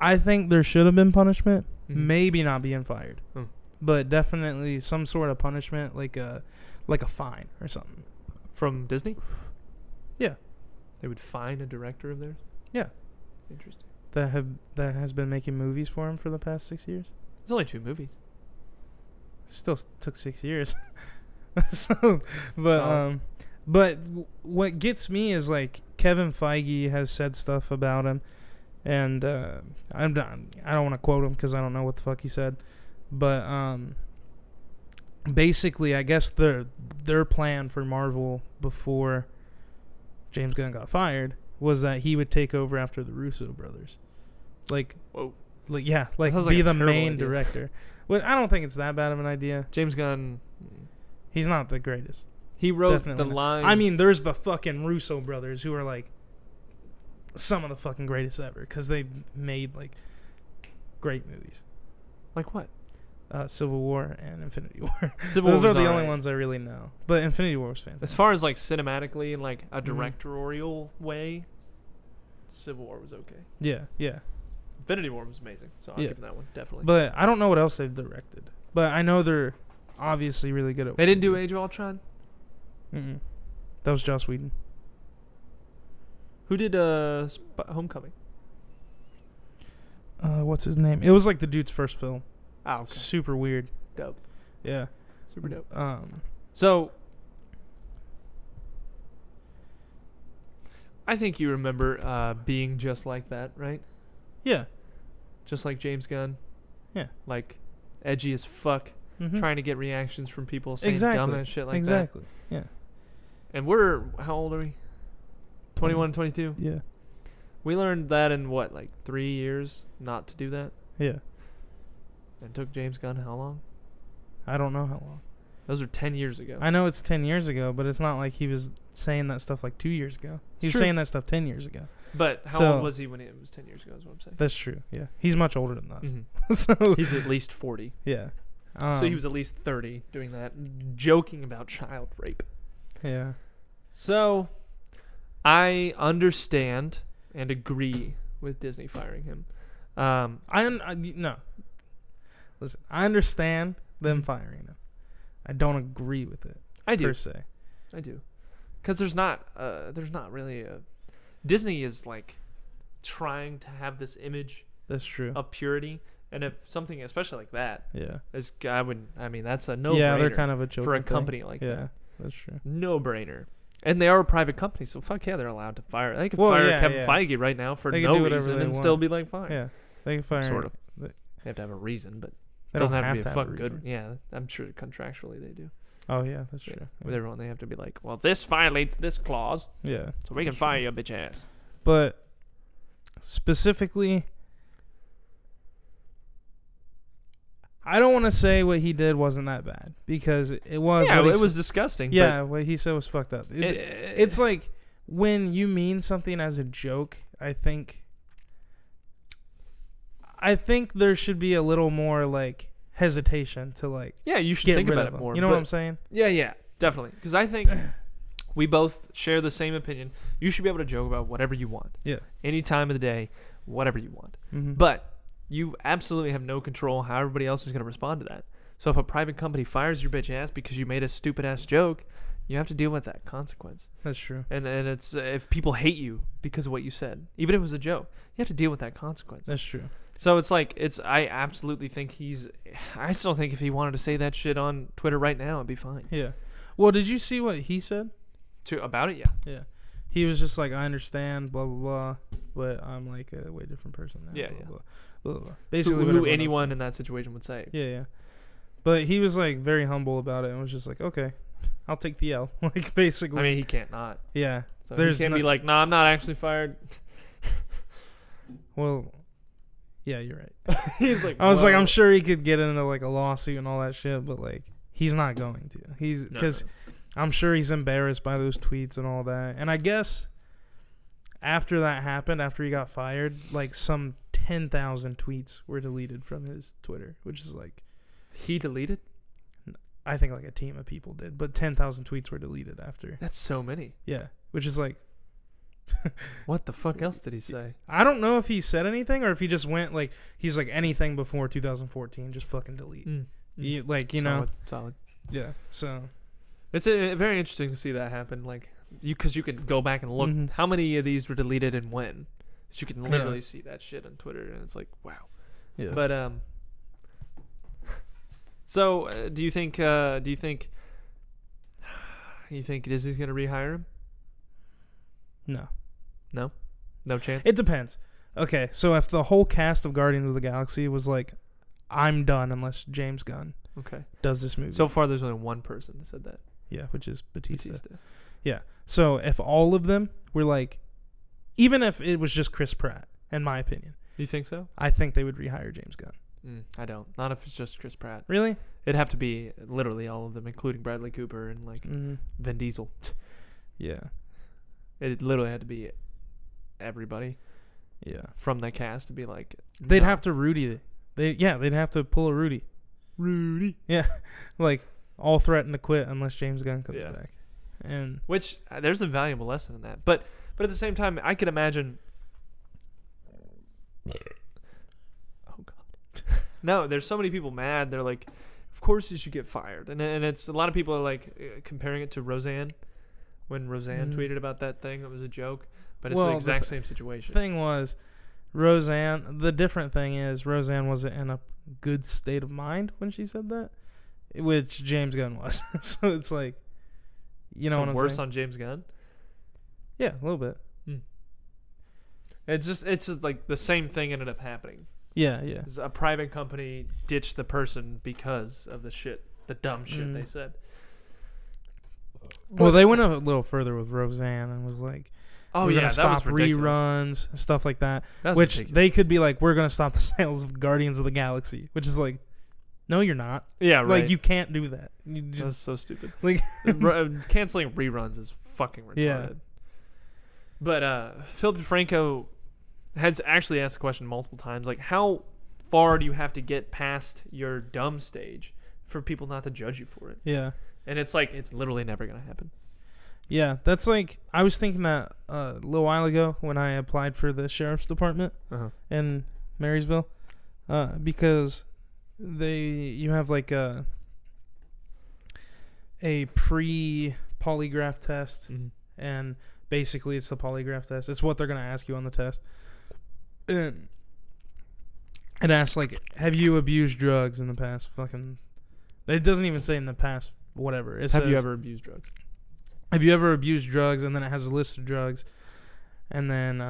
I think there should have been punishment. Maybe not being fired. Hmm. But definitely some sort of punishment, like a fine or something. From Disney? Yeah. They would fine a director of theirs? Yeah. Interesting. That has been making movies for him for the past 6 years. There's only 2 movies. Still took 6 years. So, but what gets me is like Kevin Feige has said stuff about him, and I don't want to quote him because I don't know what the fuck he said, but basically I guess their plan for Marvel before James Gunn got fired was that he would take over after the Russo brothers. Like, whoa. Like, yeah, like That sounds be like a the terrible main idea. director. Well, I don't think it's that bad of an idea. James Gunn, He's not the greatest. he wrote Definitely the not. lines. I mean, there's the fucking Russo brothers who are like some of the fucking greatest ever because they made like great movies. like what? Civil War and Infinity War. Civil Those War are was the only alright. ones I really know. But Infinity War was fantastic. As far as like cinematically and like a directorial way, Civil War was okay. Yeah. Infinity War was amazing, so I'll Yeah. give them that one definitely. But I don't know what else they've directed. But I know they're obviously really good at. They didn't do Age of Ultron. Mm-mm. That was Joss Whedon. Who did Homecoming? What's his name? It was like the dude's first film. Oh, okay. Super weird. Dope. Yeah. Super dope. Um. So, I think you remember being just like that, right? Yeah. Just like James Gunn. Yeah. Like, edgy as fuck, Mhm. trying to get reactions from people saying Exactly. dumb ass shit like Exactly. Yeah. that. And we're, how old are we? 21 and 22? Yeah. We learned that in what, like 3 years not to do that? Yeah. And took James Gunn how long? I don't know how long. Those are 10 years ago. I know it's 10 years ago, but it's not like he was saying that stuff like 2 years ago. He was true. saying that stuff 10 years ago. But how So- old was he when it was 10 years ago is what I'm saying. That's true. Yeah. He's much older than us. Mhm. So He's at least 40. yeah. So he was at least 30 doing that, joking about child rape. Yeah. So I understand and agree with Disney firing him. No. Listen, I understand them firing him. I don't agree with it. I do. Per se. I do. Because there's not really a... Disney is like trying to have this image That's true. of purity. And if something, especially like that, Yeah. is, that's a no-brainer. Yeah, they're kind of a joke for a company like yeah, that. that's true. No-brainer. And they are a private company, so fuck yeah, they're allowed to fire. They could Well, fire yeah, Kevin yeah. Feige right now for They can no do whatever reason they and still want. be like, fine. Yeah. They can fire Sort of. They They have to have a reason, but they it doesn't don't have to be a have fucking reason. good. Yeah, I'm sure contractually they do. Oh yeah, that's Yeah. true. With everyone, they have to be like, well, this violates this clause, Yeah. so we can fire your bitch ass. But specifically, I don't want to say what he did wasn't that bad because it was. Yeah, what he it said- was disgusting. Yeah, what he said was fucked up. It's like when you mean something as a joke, I think there should be a little more like hesitation to like you should get think rid about of it them. more. You know what I'm saying? Yeah, definitely. Because I think we both share the same opinion. You should be able to joke about whatever you want. Yeah. Any time of the day, whatever you want. Mm-hmm. But you absolutely have no control how everybody else is going to respond to that. So if a private company fires your bitch ass because you made a stupid ass joke, you have to deal with that consequence. That's true. And it's if people hate you because of what you said, even if it was a joke, you have to deal with that consequence. That's true. So it's like I absolutely think I still think if he wanted to say that shit on Twitter right now, it'd be fine. Yeah. Well, did you see what he said? About it, yeah. Yeah. He was just like, I understand, blah blah blah, but I'm like a way different person now. Yeah, blah, yeah. Blah, blah, blah. Basically, who anyone in that situation would say. Yeah, yeah. But he was like very humble about it and was just like, okay, I'll take the L. Like basically. I mean, he can't not. Yeah. So he can't be like, no, I'm not actually fired. Well, yeah, you're right. He's like, I was like, I'm sure he could get into like a lawsuit and all that shit, but like he's not going to. He's because I'm sure he's embarrassed by those tweets and all that. And I guess after that happened, after he got fired, like some 10,000 tweets were deleted from his Twitter, which is like he deleted. I think like a team of people did, but 10,000 tweets were deleted after. That's so many. Yeah, which is like. What the fuck else did he say? I don't know if he said anything or if he just went like he's like anything before 2014 just fucking delete. Solid. Yeah. So it's very interesting to see that happen. Like because you can go back and look how many of these were deleted and when. You can literally see that shit on Twitter and it's like wow. Yeah. But so do you think Disney's gonna rehire him? No chance. It depends. Okay, so if the whole cast of Guardians of the Galaxy was like, I'm done unless James Gunn does this movie. So far, there's only one person who said that. Yeah, which is Batista. Yeah. So if all of them were like, even if it was just Chris Pratt, in my opinion. You think so? I think they would rehire James Gunn. I don't. Not if it's just Chris Pratt. Really? It'd have to be literally all of them, including Bradley Cooper and like Vin Diesel. Yeah. It literally had to be everybody. Yeah. From the cast to be like. They'd have to Rudy. They'd have to pull a Rudy. Yeah. Like all threaten to quit unless James Gunn comes back. And which there's a valuable lesson in that. But at the same time, I could imagine. Oh God. No, there's so many people mad. They're like, of course you should get fired. And it's a lot of people are like comparing it to Roseanne. When Roseanne tweeted about that thing, it was a joke. But it's the exact same situation. Thing was, Roseanne, the different thing is Roseanne wasn't in a good state of mind when she said that, which James Gunn was. So it's like, you know what I'm worse saying? on James Gunn? Yeah, a little bit. It's just like the same thing ended up happening. Yeah. A private company ditched the person because of the dumb shit they said. Well, they went a little further with Roseanne and was like, "Oh we're yeah, gonna stop reruns, stuff like that." Which ridiculous. They could be like, "We're gonna stop the sales of Guardians of the Galaxy," which is like, no, you're not. Yeah, right. Like you can't do that. That's so stupid. Like canceling reruns is fucking retarded. Yeah. But Philip DeFranco has actually asked the question multiple times, like, how far do you have to get past your dumb stage for people not to judge you for it? Yeah. And it's like, it's literally never going to happen. Yeah, that's like, I was thinking that a little while ago when I applied for the sheriff's department in Marysville, because you have like a pre-polygraph test, and basically it's the polygraph test. It's what they're going to ask you on the test. And it asks like, have you abused drugs in the past fucking... It doesn't even say in the past whatever. It says, you ever abused drugs? Have you ever abused drugs? And then it has a list of drugs. And then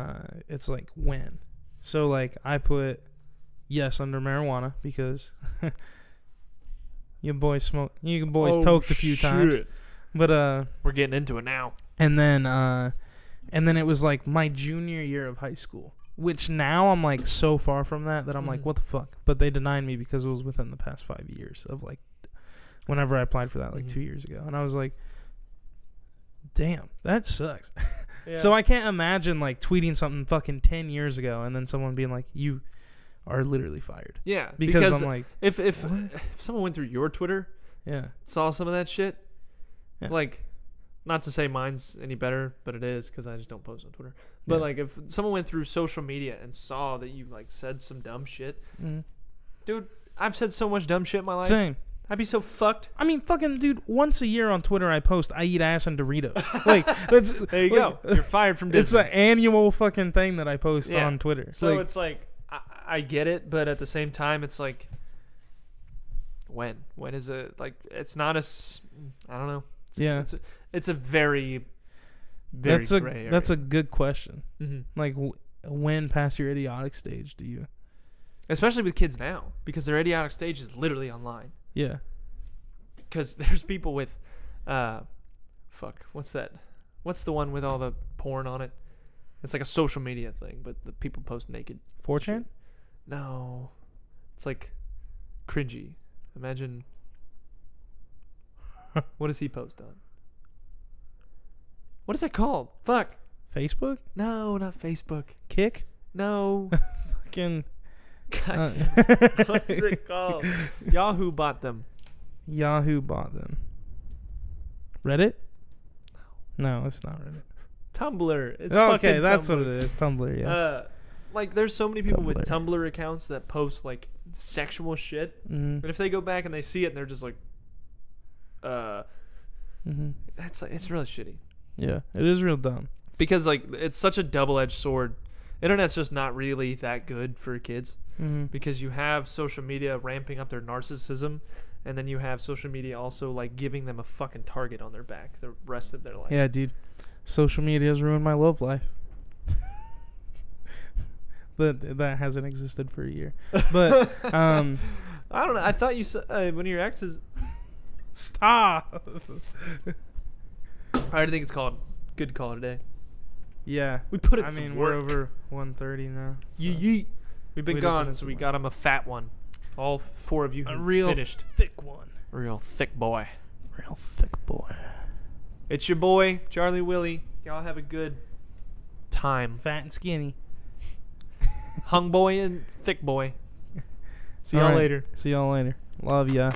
it's like when. So like I put yes under marijuana because you boys toked a few times. But we're getting into it now. And then it was like my junior year of high school, which now I'm like so far from that I'm like, what the fuck? But they denied me because it was within the past 5 years of like whenever I applied for that like 2 years ago. And I was like, damn, that sucks. Yeah. So I can't imagine like tweeting something fucking 10 years ago and then someone being like, you are literally fired. Yeah, Because I'm like, if someone went through your Twitter, yeah, saw some of that shit, Yeah. like, not to say mine's any better, but it is because I just don't post on Twitter. But Yeah. like, if someone went through social media and saw that you like said some dumb shit, dude, I've said so much dumb shit in my life. same. I'd be so fucked. I mean, fucking dude, once a year on Twitter I post I eat ass and Doritos. Like, that's There you go. You're fired from It's Disney. an annual fucking thing that I post Yeah. on Twitter. So Like, it's like I get it, but at the same time, it's like when is it like it's not as I don't know. yeah, It's a very very that's a gray area. that's a good question. Mhm. Like, when past your idiotic stage do you? Especially with kids now, because their idiotic stage is literally online. Yeah, Because there's people with, what's that? What's the one with all the porn on it? It's like a social media thing, but the people post naked. 4chan. shit. No, it's like cringy. Imagine. What does he post on? What is that called? Fuck. Facebook, No, not Facebook. Kick, No. fucking God damn. What is it called? Yahoo bought them. Yahoo bought them. Reddit? No, it's not Reddit. Tumblr. It's Oh, fucking okay, that's Tumblr. what it is. Tumblr, yeah. Like there's so many people with Tumblr. Tumblr accounts that post like sexual shit, and if they go back and they see it and they're just like, it's like it's really shitty Yeah, it is real dumb. because like it's such a double-edged sword. Internet's just not really that good for kids because you have social media ramping up their narcissism, and then you have social media also like giving them a fucking target on their back the rest of their life. Yeah, dude. Social media has ruined my love life. But that hasn't existed for a year. But I don't know. I thought you said one of your exes. stop. I think it's called good call today. Yeah. We put it. I some mean, work. we're over 1:30 now. So. Yeet. We've been We did put gone, in so some we work. got him a fat one. All four of you A who real finished. thick one. A real thick boy. Real thick boy. It's your boy, Charlie Willie. Y'all have a good time. Fat and skinny. Hung boy and thick boy. See All y'all right. later. See y'all later. Love ya.